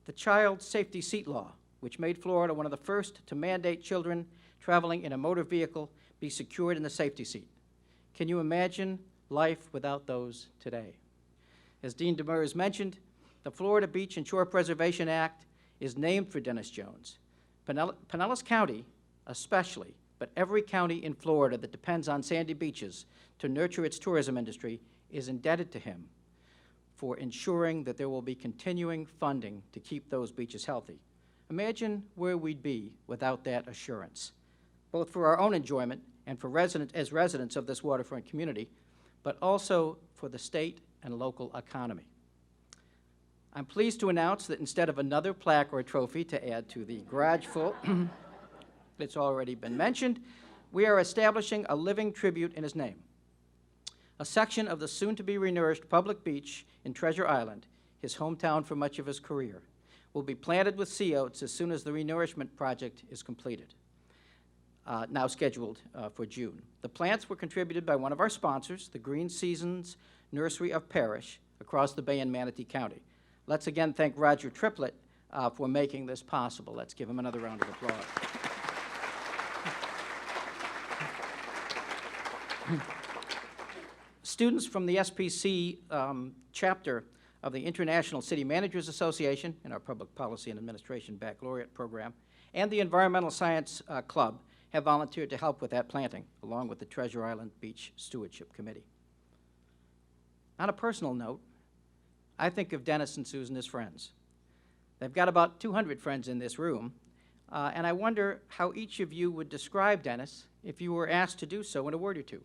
The Child Safety Seat Law, which made Florida one of the first to mandate children traveling in a motor vehicle be secured in the safety seat. Can you imagine life without those today? As Dean Demers mentioned, the Florida Beach and Shore Preservation Act is named for Dennis Jones. Pinellas County especially, but every county in Florida that depends on sandy beaches to nurture its tourism industry is indebted to him for ensuring that there will be continuing funding to keep those beaches healthy. Imagine where we'd be without that assurance, both for our own enjoyment and for residents of this waterfront community, but also for the state and local economy. I'm pleased to announce that instead of another plaque or trophy to add to the garage full that's already been mentioned, we are establishing a living tribute in his name. A section of the soon-to-be renourished public beach in Treasure Island, his hometown for much of his career, will be planted with sea oats as soon as the renourishment project is completed, now scheduled for June. The plants were contributed by one of our sponsors, the Green Seasons Nursery of Parrish, across the bay in Manatee County. Let's again thank Roger Triplett for making this possible. Let's give him another round of applause. Students from the SPC chapter of the International City Managers Association in our Public Policy and Administration Baccalaureate program and the Environmental Science Club have volunteered to help with that planting, along with the Treasure Island Beach Stewardship Committee. On a personal note, I think of Dennis and Susan as friends. They've got about 200 friends in this room, and I wonder how each of you would describe Dennis if you were asked to do so in a word or two.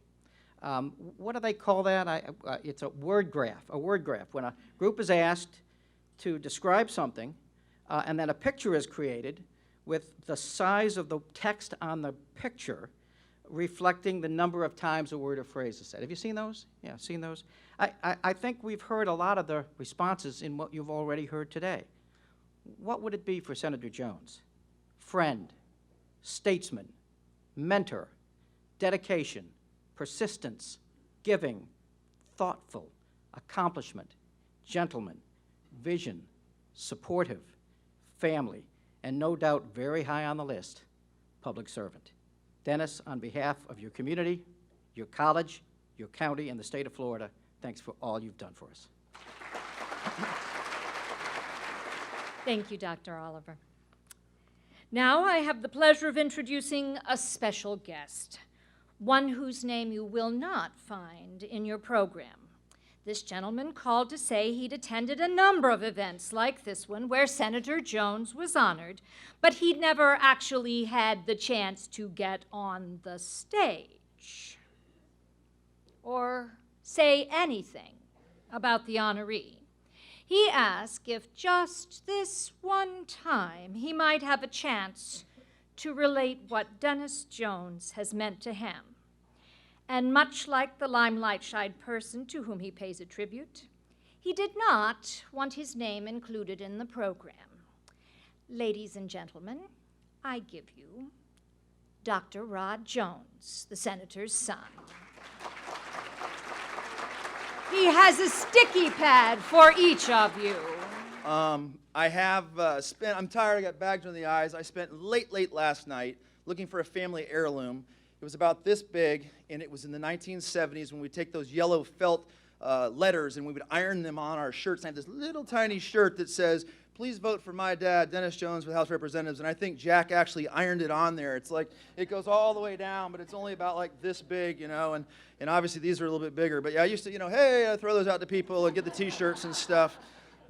What do they call that? It's a word graph. A word graph. When a group is asked to describe something, and then a picture is created with the size of the text on the picture reflecting the number of times a word or phrase is said. Have you seen those? Yeah, seen those? I think we've heard a lot of the responses in what you've already heard today. What would it be for Senator Jones? Friend, statesman, mentor, dedication, persistence, giving, thoughtful, accomplishment, gentleman, vision, supportive, family, and no doubt very high on the list, public servant. Dennis, on behalf of your community, your college, your county, and the state of Florida, thanks for all you've done for us. Thank you, Dr. Oliver. Now I have the pleasure of introducing a special guest, one whose name you will not find in your program. This gentleman called to say he'd attended a number of events like this one where Senator Jones was honored, but he'd never actually had the chance to get on the stage or say anything about the honoree. He asked if just this one time he might have a chance to relate what Dennis Jones has meant to him. And much like the limelight-shied person to whom he pays a tribute, he did not want his name included in the program. Ladies and gentlemen, I give you Dr. Rod Jones, the senator's son. He has a sticky pad for each of you. I have I'm tired, I got bags under the eyes. I spent late last night looking for a family heirloom. It was about this big, and it was in the 1970s when we'd take those yellow felt letters and we would iron them on our shirts. And I had this little tiny shirt that says, "Please vote for my dad, Dennis Jones, for the House of Representatives." And I think Jack actually ironed it on there. It's like, it goes all the way down, but it's only about like this big, you know, and obviously these are a little bit bigger. But yeah, I used to, you know, hey, I throw those out to people and get the t-shirts and stuff.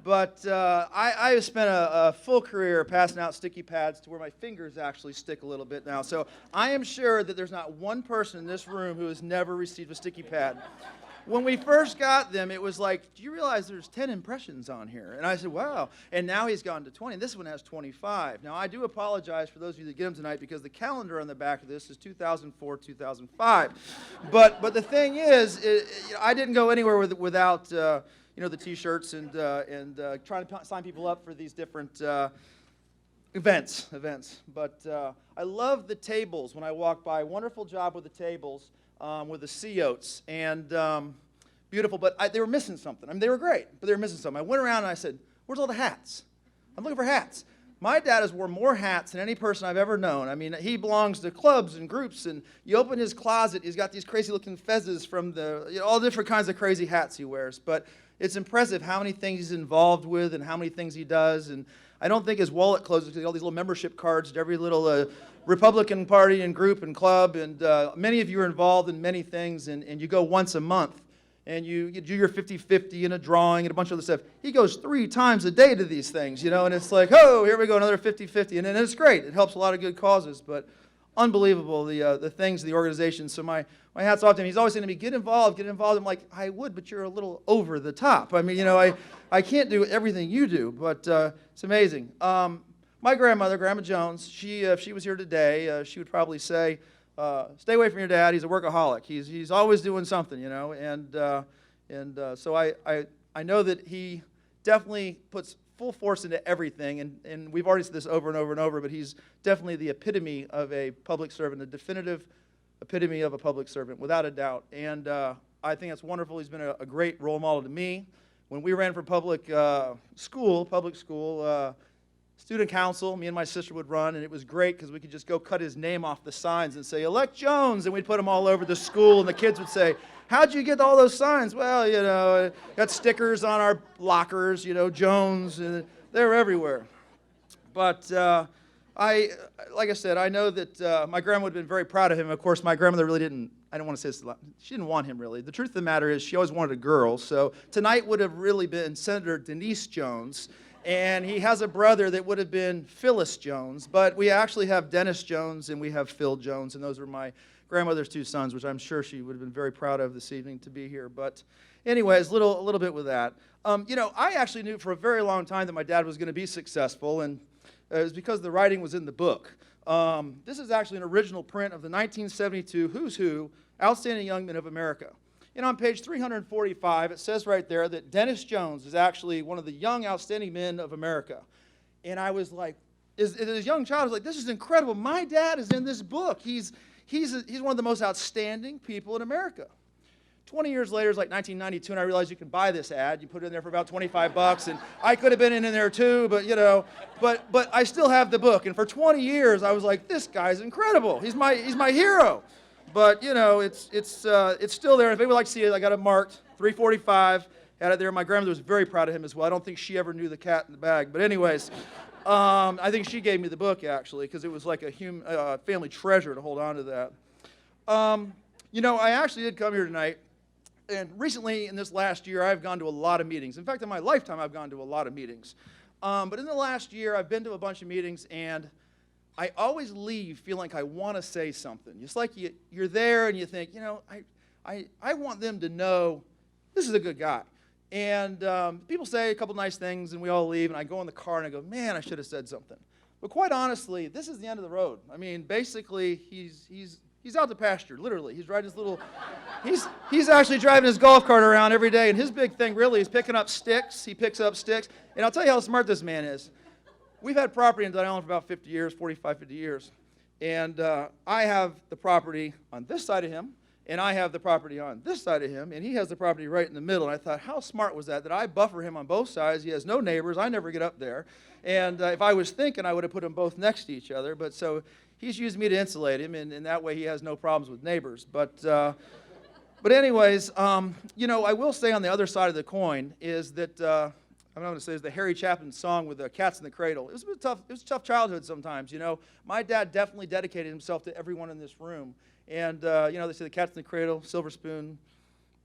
But I have spent a full career passing out sticky pads to where my fingers actually stick a little bit now. So I am sure that there's not one person in this room who has never received a sticky pad. When we first got them, it was like, "Do you realize there's 10 impressions on here?" And I said, "Wow." And now he's gone to 20. This one has 25. Now, I do apologize for those of you that get them tonight because the calendar on the back of this is 2004, 2005. But the thing is, I didn't go anywhere without you know, the T-shirts and trying to sign people up for these different events. But I love the tables when I walk by. Wonderful job with the tables. With the sea oats, and beautiful, but they were missing something. I mean, they were great, but they were missing something. I went around and I said, "Where's all the hats? I'm looking for hats." My dad has worn more hats than any person I've ever known. I mean, he belongs to clubs and groups, and you open his closet, he's got these crazy-looking fezzes from all different kinds of crazy hats he wears. But it's impressive how many things he's involved with and how many things he does. And I don't think his wallet closes because he has all these little membership cards to every little Republican party and group and club, and many of you are involved in many things, and you go once a month, and you do your 50-50 and a drawing and a bunch of other stuff. He goes 3 times a day to these things, you know, and it's like, oh, here we go, another 50-50, and it's great. It helps a lot of good causes, but unbelievable, the things, the organization. So my hat's off to him. He's always saying to me, get involved. I'm like, I would, but you're a little over the top. I mean, you know, I can't do everything you do, but it's amazing. My grandmother, Grandma Jones, if she was here today, she would probably say, stay away from your dad. He's a workaholic. He's always doing something, you know. And so I know that he definitely puts full force into everything. And we've already said this over and over and over, but he's definitely the epitome of a public servant, a definitive epitome of a public servant, without a doubt. And I think that's wonderful. He's been a great role model to me. When we ran for public school, student council, me and my sister would run, and it was great because we could just go cut his name off the signs and say, "Elect Jones," and we'd put them all over the school, and the kids would say, "How'd you get all those signs?" "Well, you know, got stickers on our lockers, you know, Jones, and they're everywhere." But like I said, I know that my grandma would have been very proud of him. Of course, my grandmother really didn't, I don't want to say this a lot, she didn't want him really. The truth of the matter is she always wanted a girl, so tonight would have really been Senator Denise Jones. And he has a brother that would have been Phyllis Jones, but we actually have Dennis Jones and we have Phil Jones, and those are my grandmother's 2 sons, which I'm sure she would have been very proud of this evening to be here. But anyways, a little bit with that. You know, I actually knew for a very long time that my dad was going to be successful, and it was because the writing was in the book. This is actually an original print of the 1972 Who's Who, Outstanding Young Men of America. And on page 345, it says right there that Dennis Jones is actually one of the young, outstanding men of America. And I was like, as a young child, I was like, this is incredible. My dad is in this book. He's one of the most outstanding people in America. 20 years later, it's like 1992, and I realized you can buy this ad. You put it in there for about 25 bucks, and I could have been in there too, but you know, but I still have the book. And for 20 years, I was like, this guy's incredible. He's my hero. But you know, it's still there. If anyone would like to see it, I got it marked 345. Had it there. My grandmother was very proud of him as well. I don't think she ever knew the cat in the bag. But anyways, I think she gave me the book actually because it was like a family treasure to hold on to that. You know, I actually did come here tonight. And recently, in this last year, I've gone to a lot of meetings. In fact, in my lifetime, I've gone to a lot of meetings. But in the last year, I've been to a bunch of meetings, and I always leave feeling like I want to say something. It's like you're there, and you think, you know, I want them to know this is a good guy. And people say a couple nice things, and we all leave, and I go in the car, and I go, man, I should have said something. But quite honestly, this is the end of the road. I mean, basically, he's out to pasture, literally. He's riding his little, he's actually driving his golf cart around every day, and his big thing really is picking up sticks. He picks up sticks. And I'll tell you how smart this man is. We've had property in Dun Island for about 50 years, 45, 50 years. And I have the property on this side of him, and I have the property on this side of him, and he has the property right in the middle. And I thought, how smart was that I buffer him on both sides? He has no neighbors. I never get up there. And if I was thinking, I would have put them both next to each other. But so he's used me to insulate him, and that way he has no problems with neighbors. But anyways, you know, I will say on the other side of the coin is that, I'm going to say is the Harry Chapin song with the Cats in the Cradle. It was a tough childhood sometimes, you know. My dad definitely dedicated himself to everyone in this room. And, you know, they say the Cats in the Cradle, silver spoon.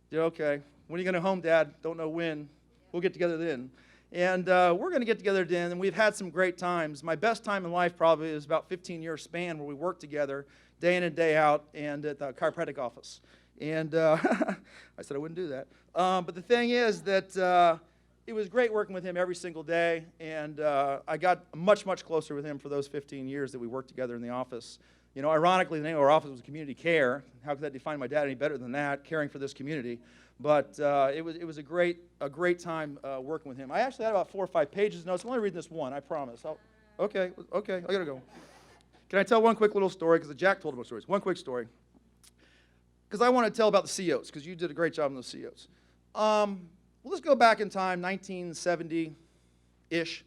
Yeah, okay. When are you going to home, Dad? Don't know when. We'll get together then. And we're going to get together then, and we've had some great times. My best time in life probably is about 15-year span where we worked together day in and day out and at the chiropractic office. And I said I wouldn't do that. But the thing is that it was great working with him every single day, and I got much, much closer with him for those 15 years that we worked together in the office. You know, ironically, the name of our office was Community Care. How could that define my dad any better than that, caring for this community? But it was a great time working with him. I actually had about 4 or 5 pages of notes. I'm only reading this one, I promise. Okay, I gotta go. Can I tell one quick little story? Because Jack told a bunch of stories. One quick story. Because I want to tell about the COs, because you did a great job on those COs. Well, let's go back in time, 1970-ish.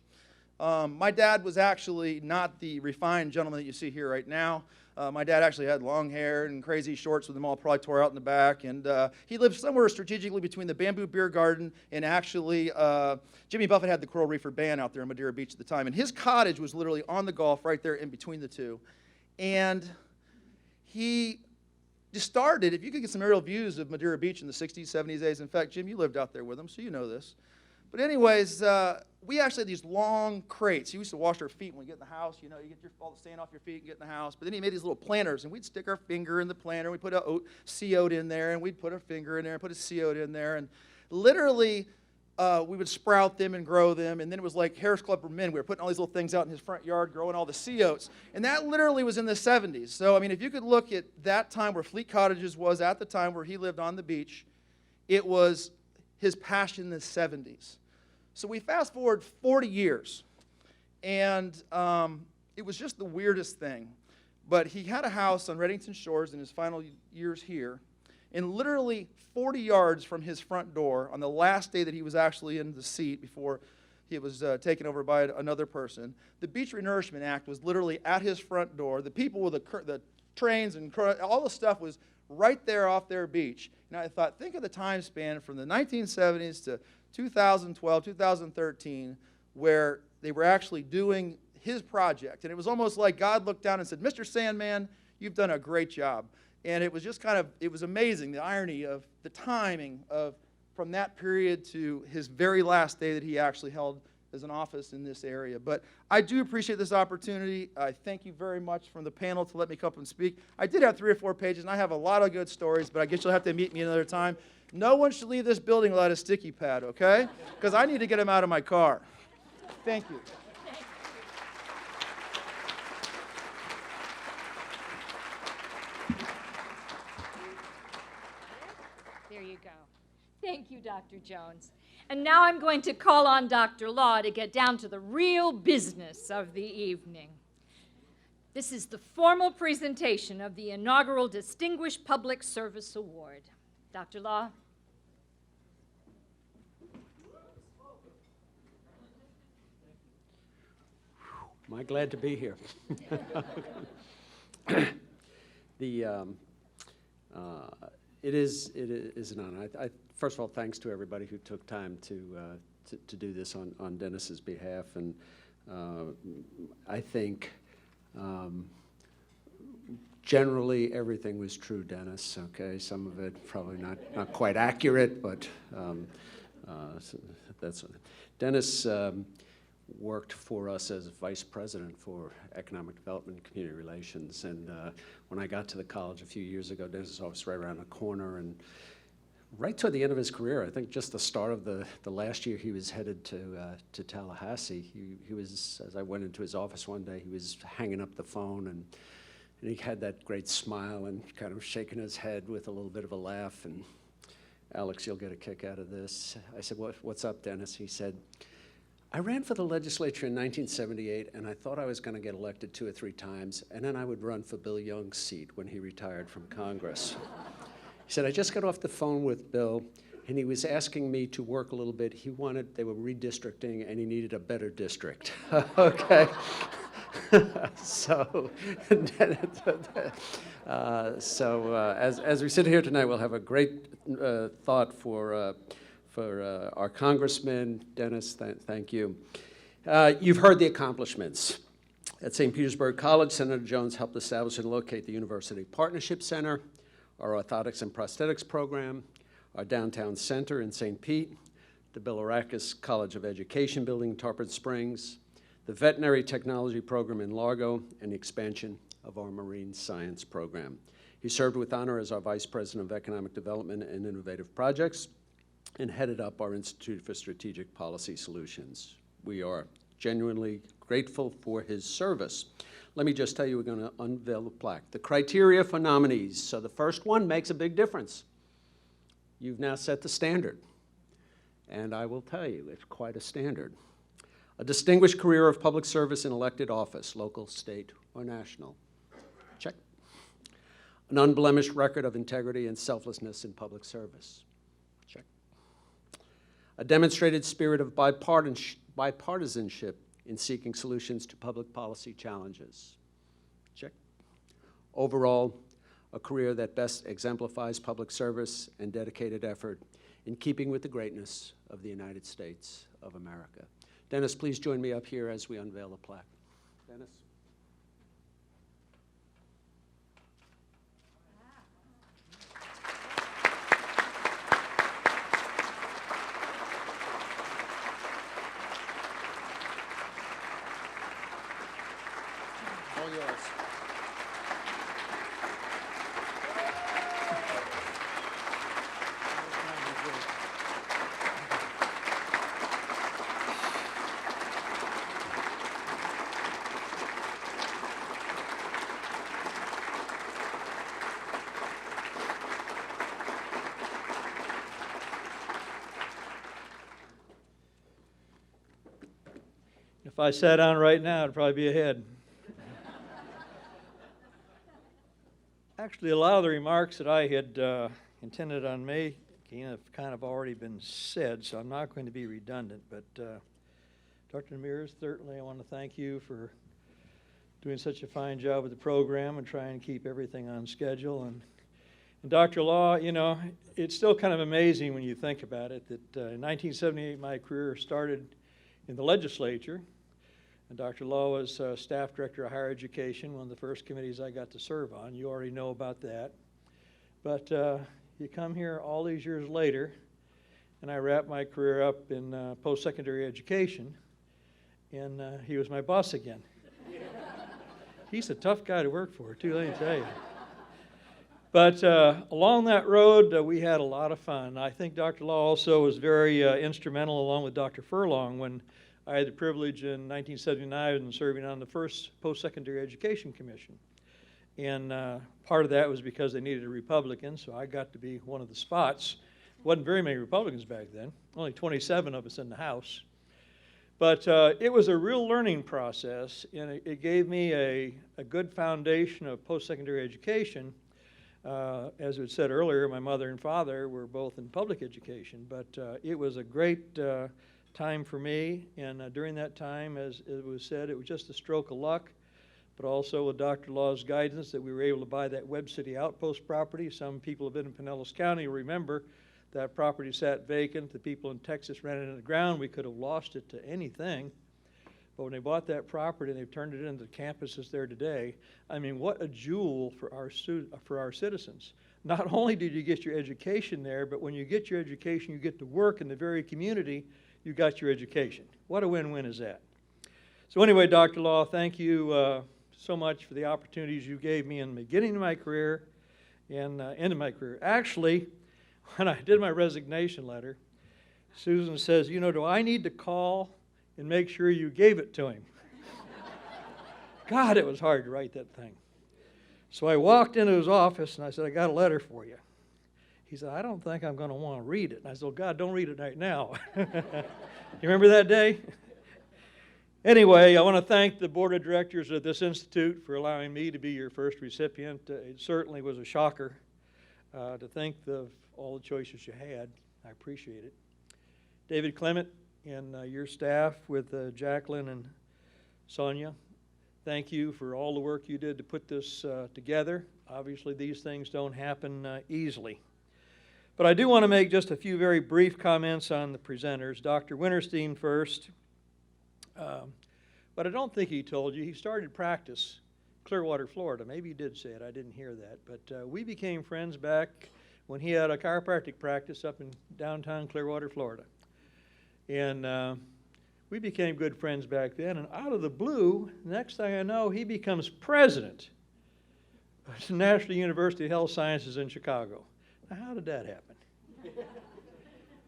My dad was actually not the refined gentleman that you see here right now. My dad actually had long hair and crazy shorts with them all probably tore out in the back. And he lived somewhere strategically between the Bamboo Beer Garden and actually Jimmy Buffett had the Coral Reefer Band out there in Madeira Beach at the time. And his cottage was literally on the Gulf right there in between the two. And he just started, if you could get some aerial views of Madeira Beach in the 60s, 70s, 80s. In fact, Jim, you lived out there with him, so you know this. But anyways, we actually had these long crates. He used to wash our feet when we get in the house. You know, you get all the sand off your feet and get in the house. But then he made these little planters, and we'd stick our finger in the planter. We'd put a CO in there, and we'd put our finger in there and put a CO in there. And literally, we would sprout them and grow them. And then it was like Harris Club for Men. We were putting all these little things out in his front yard, growing all the COs. And that literally was in the 70s. So, I mean, if you could look at that time where Fleet Cottages was at the time where he lived on the beach, it was his passion in the 70s. So we fast forward 40 years, and it was just the weirdest thing. But he had a house on Reddington Shores in his final years here, and literally 40 yards from his front door, on the last day that he was actually in the seat before he was taken over by another person, the Beach Renourishment Act was literally at his front door. The people with the trains and all the stuff was right there off their beach. And I thought, think of the time span from the 1970s to 2012, 2013, where they were actually doing his project. And it was almost like God looked down and said, Mr. Sandman, you've done a great job. And it was just kind of, it was amazing, the irony of the timing of from that period to his very last day that he actually held as an office in this area. But I do appreciate this opportunity. I thank you very much from the panel to let me come up and speak. I did have 3 or 4 pages, and I have a lot of good stories, but I guess you'll have to meet me another time. No one should leave this building without a sticky pad, okay? Because I need to get them out of my car. Thank you. There you go. Thank you, Dr. Jones. And now I'm going to call on Dr. Law to get down to the real business of the evening. This is the formal presentation of the inaugural Distinguished Public Service Award. Dr. Law? Am I glad to be here? It is an honor. First of all, thanks to everybody who took time to do this on Dennis's behalf, and I think generally everything was true, Dennis. Okay, some of it probably not quite accurate, but that's Dennis. Worked for us as vice president for economic development and community relations. And when I got to the college a few years ago, Dennis's office right around the corner. And right toward the end of his career, I think just the start of the last year he was headed to Tallahassee, he was, as I went into his office one day, he was hanging up the phone and he had that great smile and kind of shaking his head with a little bit of a laugh. And, Alex, you'll get a kick out of this. I said, what's up, Dennis? He said, I ran for the legislature in 1978, and I thought I was going to get elected 2 or 3 times, and then I would run for Bill Young's seat when he retired from Congress. He said, I just got off the phone with Bill, and he was asking me to work a little bit. They were redistricting, and he needed a better district. Okay. So, as we sit here tonight, we'll have a great thought for our congressman. Dennis, thank you. You've heard the accomplishments. At St. Petersburg College, Senator Jones helped establish and locate the University Partnership Center, our orthotics and prosthetics program, our downtown center in St. Pete, the Bilirakis College of Education building in Tarpon Springs, the veterinary technology program in Largo, and the expansion of our marine science program. He served with honor as our Vice President of Economic Development and Innovative Projects and headed up our Institute for Strategic Policy Solutions. We are genuinely grateful for his service. Let me just tell you, we're going to unveil the plaque. The criteria for nominees. So the first one makes a big difference. You've now set the standard. And I will tell you, it's quite a standard. A distinguished career of public service in elected office, local, state, or national. Check. An unblemished record of integrity and selflessness in public service. Check. A demonstrated spirit of bipartisanship in seeking solutions to public policy challenges. Check. Overall, a career that best exemplifies public service and dedicated effort in keeping with the greatness of the United States of America. Dennis, please join me up here as we unveil the plaque. Dennis? All yours. If I sat down right now, it'd probably be ahead. Actually, a lot of the remarks that I had intended on making have kind of already been said, so I'm not going to be redundant. But Dr. Demers, certainly I want to thank you for doing such a fine job with the program and trying to keep everything on schedule. And Dr. Law, you know, it's still kind of amazing when you think about it that in 1978 my career started in the legislature. And Dr. Law was staff director of higher education, one of the first committees I got to serve on. You already know about that. But you come here all these years later, and I wrapped my career up in post-secondary education, and he was my boss again. He's a tough guy to work for, too, let me tell you. But along that road, we had a lot of fun. I think Dr. Law also was very instrumental, along with Dr. Furlong, when I had the privilege in 1979 in serving on the first post-secondary education commission. And part of that was because they needed a Republican, so I got to be one of the spots. Wasn't very many Republicans back then, only 27 of us in the House. But it was a real learning process, and it gave me a good foundation of post-secondary education. As was said earlier, my mother and father were both in public education, but it was a great time for me, and during that time, as it was said, it was just a stroke of luck, but also with Dr. Law's guidance that we were able to buy that Webb City Outpost property. Some people have been in Pinellas County remember that property sat vacant. The people in Texas ran it into the ground. We could have lost it to anything, but when they bought that property and they've turned it into the campuses there today, I mean, what a jewel for our citizens. Not only did you get your education there, but when you get your education, you get to work in the very community you got your education. What a win-win is that? So anyway, Dr. Law, thank you so much for the opportunities you gave me in the beginning of my career and end of my career. Actually, when I did my resignation letter, Susan says, you know, do I need to call and make sure you gave it to him? God, it was hard to write that thing. So I walked into his office and I said, I got a letter for you. He said, I don't think I'm going to want to read it. And I said, well, God, don't read it right now. You remember that day? Anyway, I want to thank the board of directors of this institute for allowing me to be your first recipient. It certainly was a shocker. to think of all the choices you had. I appreciate it. David Clement and your staff with Jacqueline and Sonia, thank you for all the work you did to put this together. Obviously, these things don't happen easily. But I do want to make just a few very brief comments on the presenters. Dr. Winterstein first. But I don't think he told you. He started practice Clearwater, Florida. Maybe he did say it. I didn't hear that. But we became friends back when he had a chiropractic practice up in downtown Clearwater, Florida. And we became good friends back then. And out of the blue, next thing I know, he becomes president of the National University of Health Sciences in Chicago. Now, how did that happen?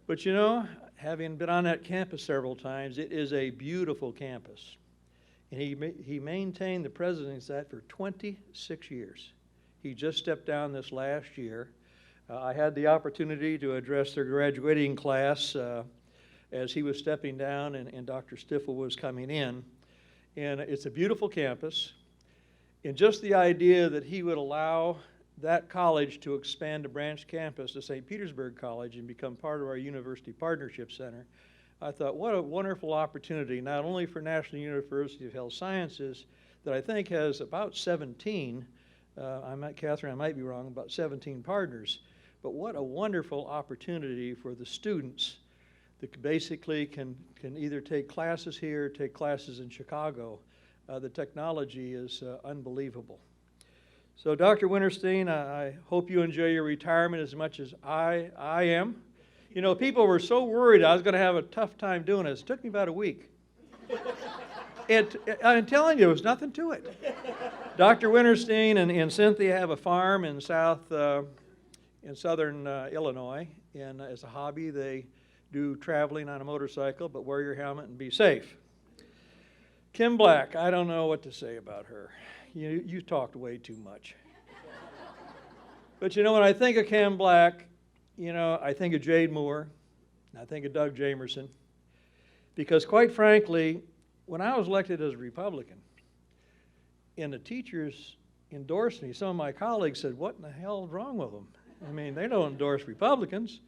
But you know, having been on that campus several times, it is a beautiful campus. And he maintained the presidency at that for 26 years. He just stepped down this last year. I had the opportunity to address their graduating class as he was stepping down and Dr. Stiffel was coming in. And it's a beautiful campus. And just the idea that he would allow that college to expand a branch campus to St. Petersburg College and become part of our University Partnership Center, I thought, what a wonderful opportunity, not only for National University of Health Sciences, that I think has about 17, Catherine, I might be wrong, about 17 partners, but what a wonderful opportunity for the students that basically can either take classes here or take classes in Chicago. The technology is unbelievable. So Dr. Winterstein, I hope you enjoy your retirement as much as I am. You know, people were so worried I was going to have a tough time doing this. It took me about a week. I'm telling you, there was nothing to it. Dr. Winterstein and Cynthia have a farm in southern Illinois, and as a hobby they do traveling on a motorcycle, but wear your helmet and be safe. Kim Black, I don't know what to say about her. You talked way too much. But you know, when I think of Kim Black, you know, I think of Jade Moore, and I think of Doug Jamerson, because quite frankly, when I was elected as a Republican, and the teachers endorsed me, some of my colleagues said, what in the hell is wrong with them? I mean, they don't endorse Republicans.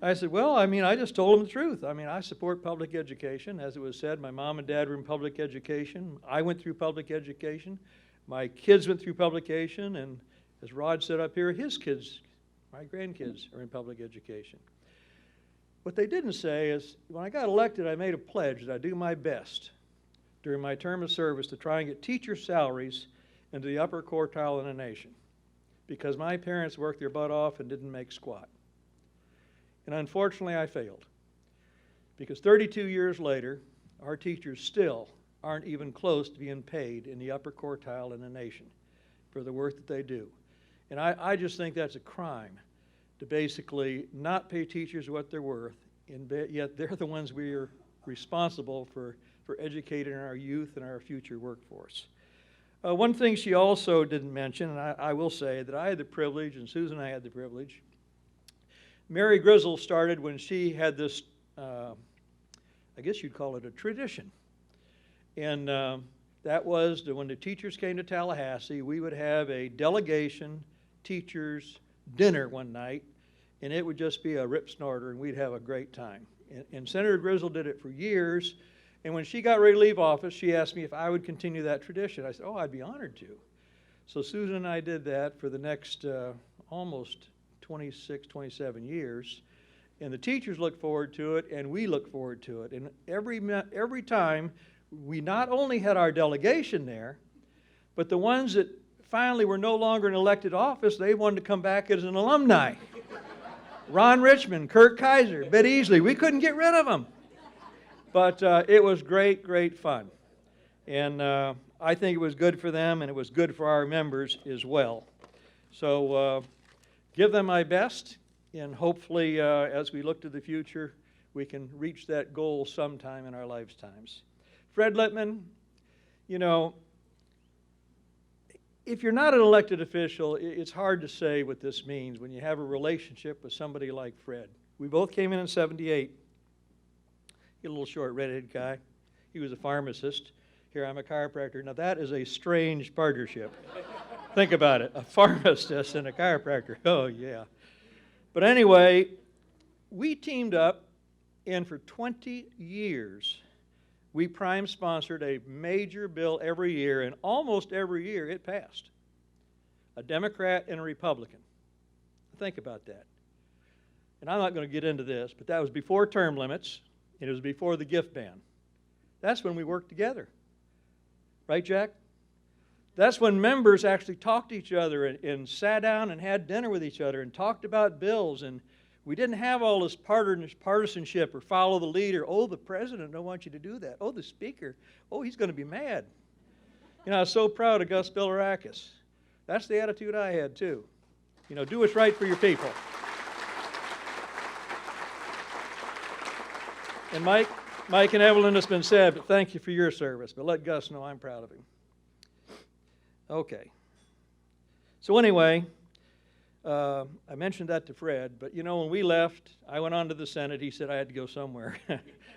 I said, well, I mean, I just told them the truth. I mean, I support public education. As it was said, my mom and dad were in public education. I went through public education. My kids went through public education, and as Rod said up here, his kids, my grandkids, are in public education. What they didn't say is, when I got elected, I made a pledge that I'd do my best during my term of service to try and get teacher salaries into the upper quartile in the nation, because my parents worked their butt off and didn't make squat. And unfortunately, I failed, because 32 years later, our teachers still aren't even close to being paid in the upper quartile in the nation for the work that they do. And I just think that's a crime, to basically not pay teachers what they're worth, and yet they're the ones we are responsible for educating our youth and our future workforce. One thing she also didn't mention, and I will say that I had the privilege, and Susan and I had the privilege. Mary Grizzle started when she had this, I guess you'd call it a tradition. And that was that when the teachers came to Tallahassee, we would have a delegation teachers dinner one night, and it would just be a rip snorter, and we'd have a great time. And Senator Grizzle did it for years, and when she got ready to leave office, she asked me if I would continue that tradition. I said, oh, I'd be honored to. So Susan and I did that for the next almost 26, 27 years, and the teachers look forward to it, and we look forward to it. And every time, we not only had our delegation there, but the ones that finally were no longer in elected office, they wanted to come back as an alumni. Ron Richmond, Kurt Kaiser, Bette Easley, we couldn't get rid of them. But it was great, great fun. And I think it was good for them, and it was good for our members as well. So give them my best, and hopefully as we look to the future, we can reach that goal sometime in our lifetimes. Fred Littman, you know, if you're not an elected official, it's hard to say what this means when you have a relationship with somebody like Fred. We both came in 78. He's a little short, redheaded guy. He was a pharmacist. Here, I'm a chiropractor. Now, that is a strange partnership. Think about it, a pharmacist and a chiropractor. Oh, yeah. But anyway, we teamed up, and for 20 years, we prime sponsored a major bill every year, and almost every year it passed. A Democrat and a Republican. Think about that. And I'm not going to get into this, but that was before term limits, and it was before the gift ban. That's when we worked together. Right, Jack? That's when members actually talked to each other and sat down and had dinner with each other and talked about bills. And we didn't have all this partisanship or follow the leader. Oh, the president don't want you to do that. Oh, the speaker. Oh, he's going to be mad. You know, I was so proud of Gus Bilirakis. That's the attitude I had, too. You know, do what's right for your people. And Mike and Evelyn, it's been said, but thank you for your service. But let Gus know I'm proud of him. Okay. So anyway, I mentioned that to Fred, but you know, when we left, I went on to the Senate. He said I had to go somewhere.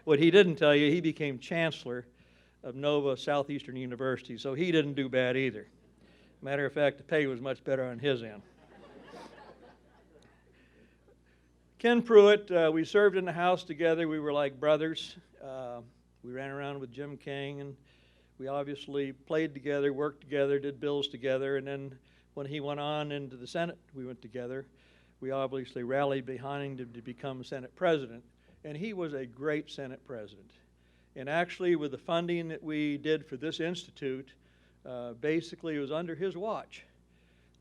What he didn't tell you, he became chancellor of Nova Southeastern University, so he didn't do bad either. Matter of fact, the pay was much better on his end. Ken Pruitt, we served in the House together. We were like brothers. We ran around with Jim King, and we obviously played together, worked together, did bills together, and then when he went on into the Senate, we went together. We obviously rallied behind him to become Senate President, and he was a great Senate President. And actually, with the funding that we did for this institute, basically it was under his watch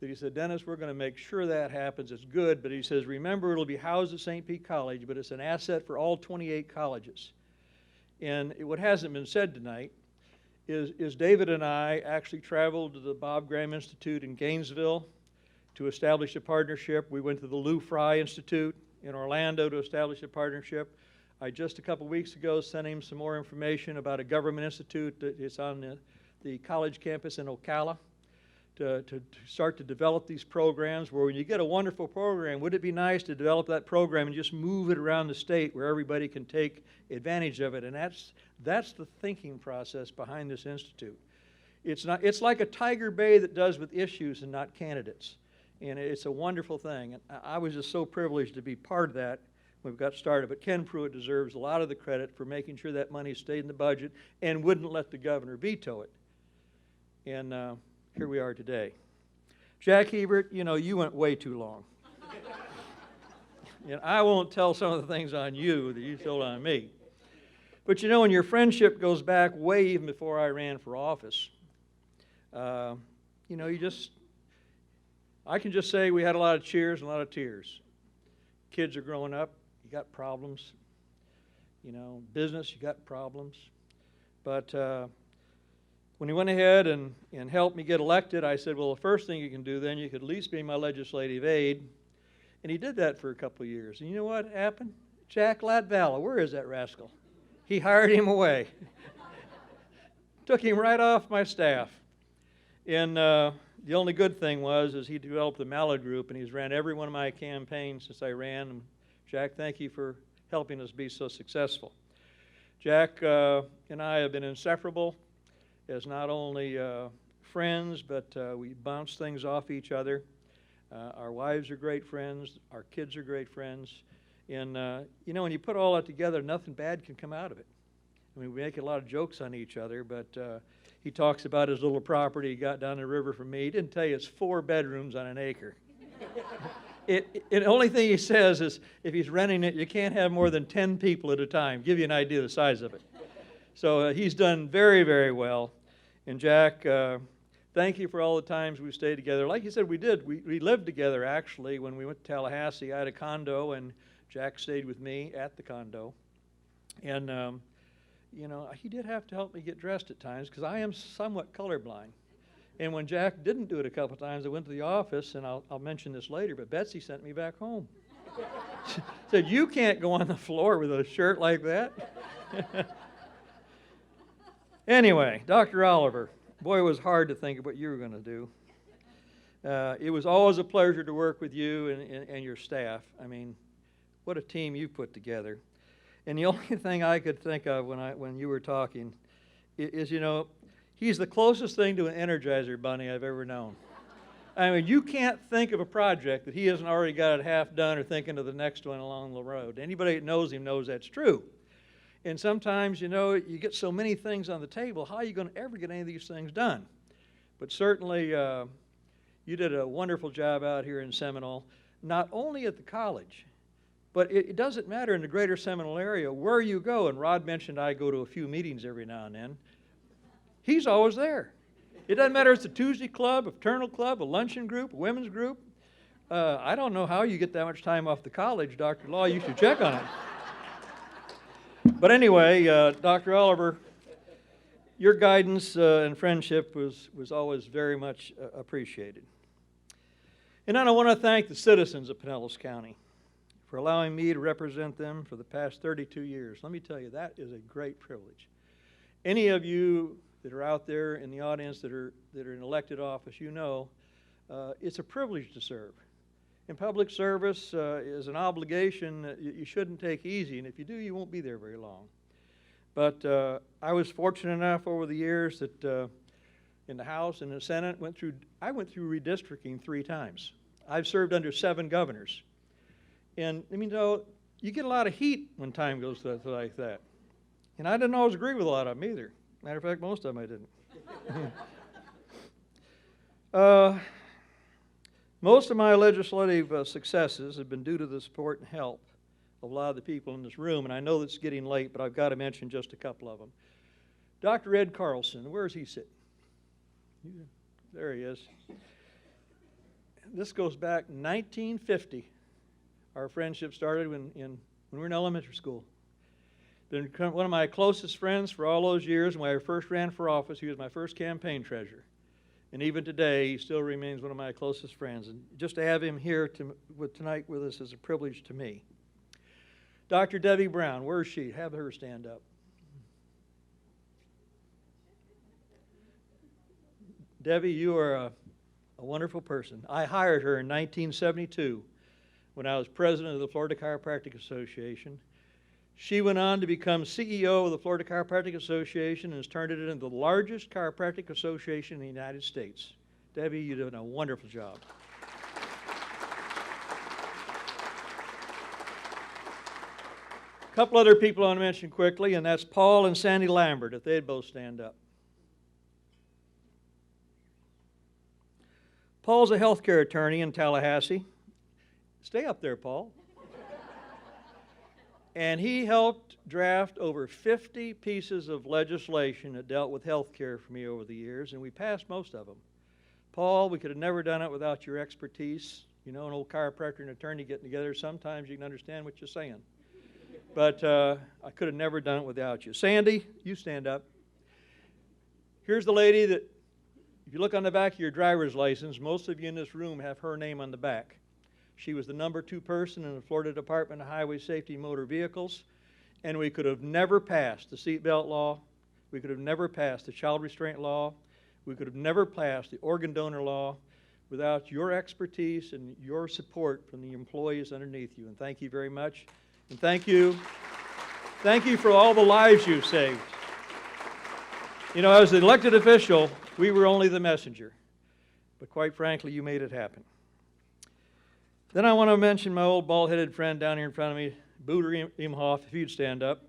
that he said, Dennis, we're going to make sure that happens. It's good, but he says, remember, it'll be housed at St. Pete College, but it's an asset for all 28 colleges. And what hasn't been said tonight is David and I actually traveled to the Bob Graham Institute in Gainesville to establish a partnership. We went to the Lou Fry Institute in Orlando to establish a partnership. I just a couple weeks ago sent him some more information about a government institute that is on the college campus in Ocala to start to develop these programs where when you get a wonderful program, would it be nice to develop that program and just move it around the state where everybody can take advantage of it? And that's the thinking process behind this institute. It's like a Tiger Bay that does with issues and not candidates. And it's a wonderful thing. And I was just so privileged to be part of that when we got started. But Ken Pruitt deserves a lot of the credit for making sure that money stayed in the budget and wouldn't let the governor veto it. And here we are today. Jack Hebert, you know, you went way too long. And I won't tell some of the things on you that you told on me. But you know, when your friendship goes back way even before I ran for office, you know, I can just say we had a lot of cheers and a lot of tears. Kids are growing up, you got problems. You know, business, you got problems. But when he went ahead and helped me get elected, I said, well, the first thing you can do then, you could at least be my legislative aide. And he did that for a couple of years. And you know what happened? Jack Latvala, where is that rascal? He hired him away. Took him right off my staff. And the only good thing is he developed the Mallard Group, and he's ran every one of my campaigns since I ran. And Jack, thank you for helping us be so successful. Jack and I have been inseparable as not only friends, but we bounce things off each other. Our wives are great friends. Our kids are great friends. And, you know, when you put all that together, nothing bad can come out of it. I mean, we make a lot of jokes on each other, but he talks about his little property he got down the river from me. He didn't tell you it's 4 bedrooms on an acre. The only thing he says is if he's renting it, you can't have more than 10 people at a time. Give you an idea of the size of it. So he's done very, very well. And Jack, thank you for all the times we've stayed together. Like you said, we did. We lived together, actually, when we went to Tallahassee. I had a condo, and Jack stayed with me at the condo. And, you know, he did have to help me get dressed at times because I am somewhat colorblind. And when Jack didn't do it a couple of times, I went to the office, and I'll mention this later, but Betsy sent me back home. Said, you can't go on the floor with a shirt like that. Anyway, Dr. Oliver, boy, it was hard to think of what you were going to do. It was always a pleasure to work with you and your staff. I mean, what a team you put together. And the only thing I could think of when you were talking is, you know, he's the closest thing to an Energizer bunny I've ever known. I mean, you can't think of a project that he hasn't already got it half done or thinking of the next one along the road. Anybody that knows him knows that's true. And sometimes, you know, you get so many things on the table, how are you going to ever get any of these things done? But certainly, you did a wonderful job out here in Seminole, not only at the college, but it doesn't matter in the greater Seminole area where you go. And Rod mentioned I go to a few meetings every now and then. He's always there. It doesn't matter if it's a Tuesday club, a fraternal club, a luncheon group, a women's group. I don't know how you get that much time off the college, Dr. Law. You should check on it. But anyway, Dr. Oliver, your guidance and friendship was always very much appreciated. And then I want to thank the citizens of Pinellas County for allowing me to represent them for the past 32 years. Let me tell you, that is a great privilege. Any of you that are out there in the audience that are in elected office, you know it's a privilege to serve. And public service is an obligation that you shouldn't take easy, and if you do, you won't be there very long. But I was fortunate enough over the years that in the House and the Senate, I went through redistricting 3 times. I've served under 7 governors. And I mean, you get a lot of heat when time goes like that. And I didn't always agree with a lot of them either. Matter of fact, most of them I didn't. Most of my legislative successes have been due to the support and help of a lot of the people in this room, and I know it's getting late, but I've got to mention just a couple of them. Dr. Ed Carlson, where is he sitting? There he is. This goes back 1950. Our friendship started when we were in elementary school. Been one of my closest friends for all those years. When I first ran for office, he was my first campaign treasurer. And even today, he still remains one of my closest friends. And just to have him here tonight with us is a privilege to me. Dr. Debbie Brown, where is she? Have her stand up. Debbie, you are a wonderful person. I hired her in 1972 when I was president of the Florida Chiropractic Association. She went on to become CEO of the Florida Chiropractic Association and has turned it into the largest chiropractic association in the United States. Debbie, you're doing a wonderful job. A couple other people I want to mention quickly, and that's Paul and Sandy Lambert, if they'd both stand up. Paul's a healthcare attorney in Tallahassee. Stay up there, Paul. And he helped draft over 50 pieces of legislation that dealt with health care for me over the years, and we passed most of them. Paul, we could have never done it without your expertise. You know, an old chiropractor and attorney getting together, sometimes you can understand what you're saying. But I could have never done it without you. Sandy, you stand up. Here's the lady that, if you look on the back of your driver's license, most of you in this room have her name on the back. She was the #2 person in the Florida Department of Highway Safety and Motor Vehicles, and we could have never passed the seatbelt law. We could have never passed the child restraint law. We could have never passed the organ donor law without your expertise and your support from the employees underneath you. And thank you very much. And thank you for all the lives you've saved. You know, as an elected official, we were only the messenger. But quite frankly, you made it happen. Then I want to mention my old bald-headed friend down here in front of me, Booter Imhoff, if you'd stand up.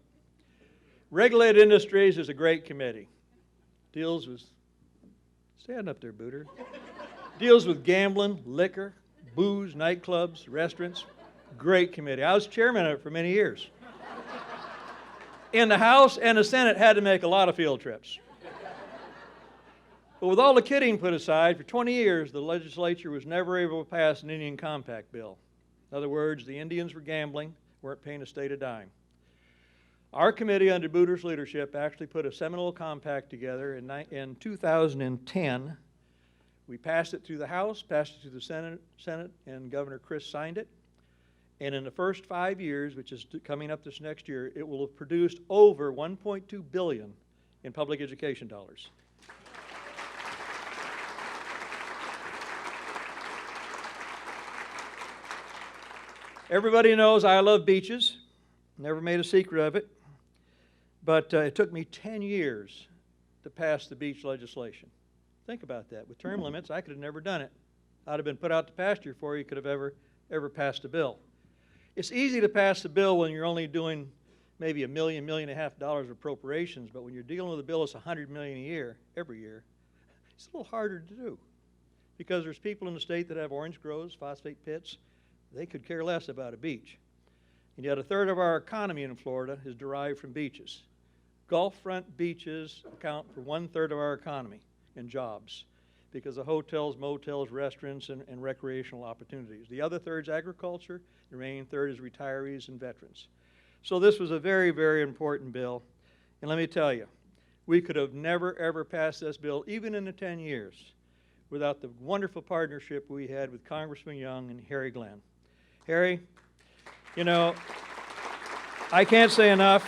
Regulated Industries is a great committee. Deals with, stand up there, Booter. Deals with gambling, liquor, booze, nightclubs, restaurants. Great committee. I was chairman of it for many years. And the House and the Senate had to make a lot of field trips. But with all the kidding put aside, for 20 years, the legislature was never able to pass an Indian Compact bill. In other words, the Indians were gambling, weren't paying a state a dime. Our committee, under Booter's leadership, actually put a Seminole Compact together in 2010. We passed it through the House, passed it through the Senate, and Governor Chris signed it. And in the first 5 years, which is coming up this next year, it will have produced over $1.2 billion in public education dollars. Everybody knows I love beaches. Never made a secret of it. But it took me 10 years to pass the beach legislation. Think about that. With term limits, I could have never done it. I'd have been put out to pasture before you could have ever passed a bill. It's easy to pass a bill when you're only doing maybe $1 million, $1.5 million of appropriations, but when you're dealing with a bill that's $100 million a year, every year, it's a little harder to do. Because there's people in the state that have orange groves, phosphate pits. They could care less about a beach. And yet a third of our economy in Florida is derived from beaches. Gulf front beaches account for 1/3 of our economy in jobs because of hotels, motels, restaurants, and recreational opportunities. The other third is agriculture. The remaining third is retirees and veterans. So this was a very, very important bill. And let me tell you, we could have never, ever passed this bill, even in the 10 years, without the wonderful partnership we had with Congressman Young and Harry Glenn. Harry, you know, I can't say enough,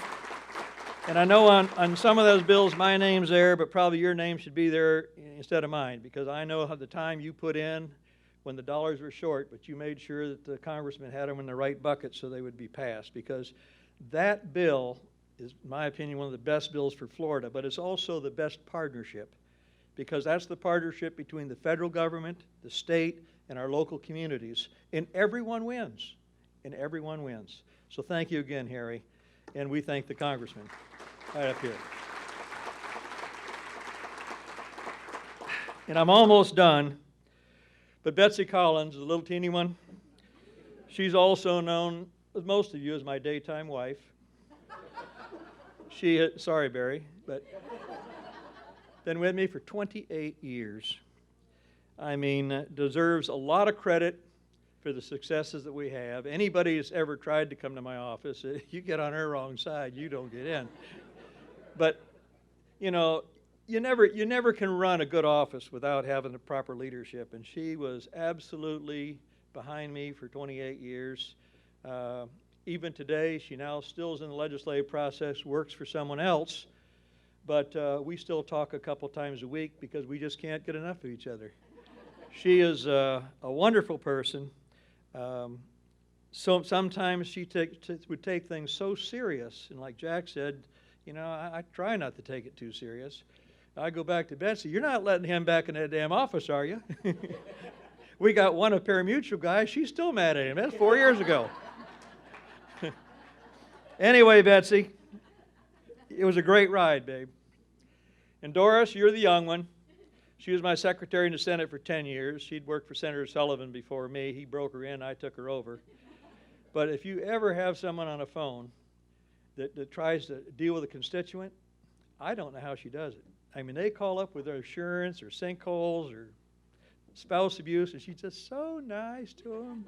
and I know on some of those bills my name's there, but probably your name should be there instead of mine, because I know how the time you put in when the dollars were short, but you made sure that the congressman had them in the right bucket so they would be passed, because that bill is, in my opinion, one of the best bills for Florida, but it's also the best partnership, because that's the partnership between the federal government, the state, and our local communities, and everyone wins, and everyone wins. So thank you again, Harry, and we thank the congressman right up here. And I'm almost done, but Betsy Collins, the little teeny one, she's also known, as most of you, as my daytime wife. She, sorry, Barry, but been with me for 28 years. I mean, deserves a lot of credit for the successes that we have. Anybody who's ever tried to come to my office, you get on her wrong side, you don't get in. But, you know, you never can run a good office without having the proper leadership, and she was absolutely behind me for 28 years. Even today, she now still is in the legislative process, works for someone else, but we still talk a couple times a week because we just can't get enough of each other. She is a wonderful person. So sometimes she would take things so serious, and like Jack said, you know, I try not to take it too serious. I go back to Betsy, you're not letting him back in that damn office, are you? We got one of parimutuel guys, she's still mad at him. That's 4 years ago. Anyway, Betsy, it was a great ride, babe. And Doris, you're the young one. She was my secretary in the Senate for 10 years. She'd worked for Senator Sullivan before me. He broke her in, I took her over. But if you ever have someone on a phone that tries to deal with a constituent, I don't know how she does it. I mean, they call up with their insurance or sinkholes or spouse abuse, and she's just so nice to them.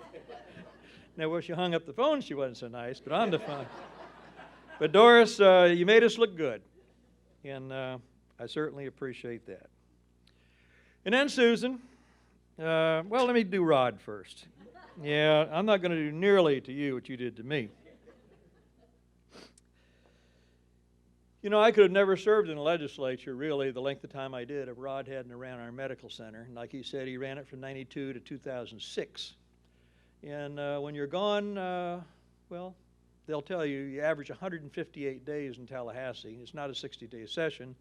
Now, when she hung up the phone, she wasn't so nice, but on the phone. But Doris, you made us look good, and I certainly appreciate that. And then Susan, well, let me do Rod first. Yeah, I'm not going to do nearly to you what you did to me. You know, I could have never served in the legislature, really, the length of time I did if Rod hadn't ran our medical center. And like he said, he ran it from '92 to 2006. And when you're gone, well, they'll tell you, you average 158 days in Tallahassee. It's not a 60-day session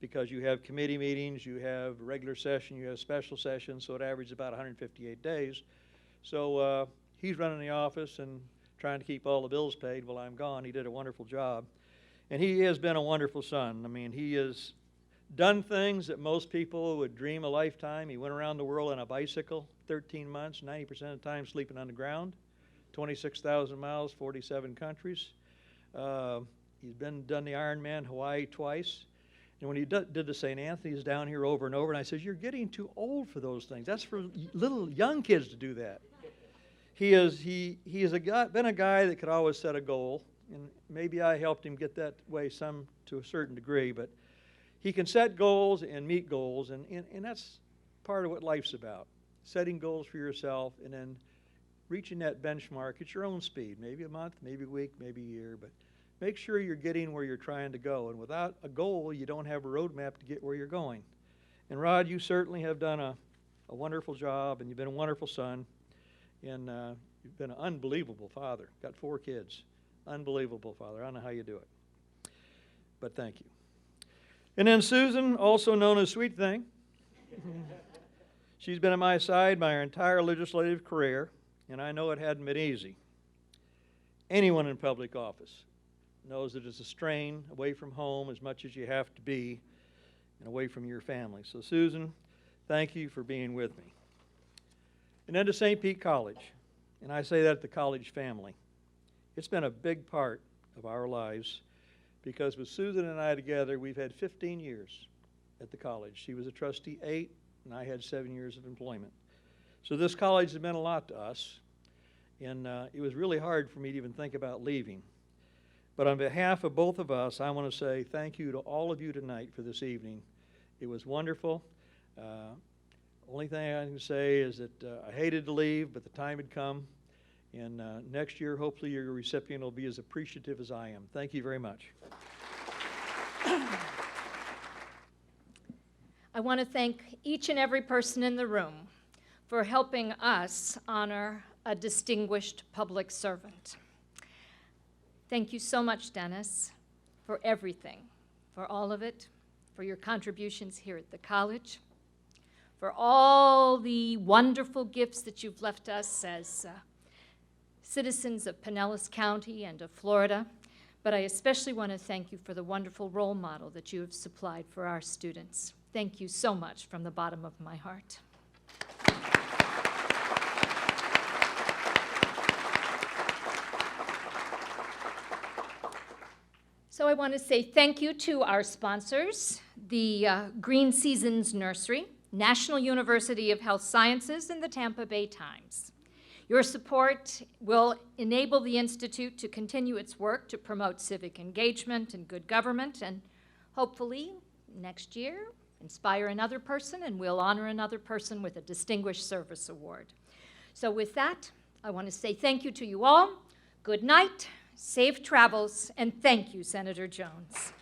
because you have committee meetings, you have regular session, you have special sessions, so it averages about 158 days. So he's running the office and trying to keep all the bills paid while I'm gone. He did a wonderful job. And he has been a wonderful son. I mean, he has done things that most people would dream a lifetime. He went around the world on a bicycle, 13 months, 90% of the time sleeping on the ground, 26,000 miles, 47 countries. He's done the Ironman Hawaii twice. And when he did the St. Anthony's down here over and over, and I said, you're getting too old for those things. That's for little young kids to do that. He has been a guy that could always set a goal. And maybe I helped him get that way to a certain degree, but he can set goals and meet goals, and that's part of what life's about. Setting goals for yourself and then reaching that benchmark at your own speed, maybe a month, maybe a week, maybe a year, but make sure you're getting where you're trying to go. And without a goal, you don't have a roadmap to get where you're going. And Rod, you certainly have done a wonderful job, and you've been a wonderful son, and you've been an unbelievable father. Got 4 kids. Unbelievable, Father. I don't know how you do it. But thank you. And then Susan, also known as Sweet Thing. She's been at my side my entire legislative career, and I know it hadn't been easy. Anyone in public office knows that it's a strain away from home as much as you have to be and away from your family. So Susan, thank you for being with me. And then to St. Pete College, and I say that the college family. It's been a big part of our lives because with Susan and I together, we've had 15 years at the college. She was a trustee 8, and I had 7 years of employment. So this college has meant a lot to us, and it was really hard for me to even think about leaving. But on behalf of both of us, I want to say thank you to all of you tonight for this evening. It was wonderful. Only thing I can say is that I hated to leave, but the time had come. And next year, hopefully, your recipient will be as appreciative as I am. Thank you very much. I want to thank each and every person in the room for helping us honor a distinguished public servant. Thank you so much, Dennis, for everything, for all of it, for your contributions here at the college, for all the wonderful gifts that you've left us as citizens of Pinellas County and of Florida. But I especially want to thank you for the wonderful role model that you have supplied for our students. Thank you so much from the bottom of my heart. So I want to say thank you to our sponsors, the Green Seasons Nursery, National University of Health Sciences, and the Tampa Bay Times. Your support will enable the Institute to continue its work to promote civic engagement and good government, and hopefully next year inspire another person, and we'll honor another person with a Distinguished Service Award. So with that, I want to say thank you to you all. Good night, safe travels, and thank you, Senator Jones.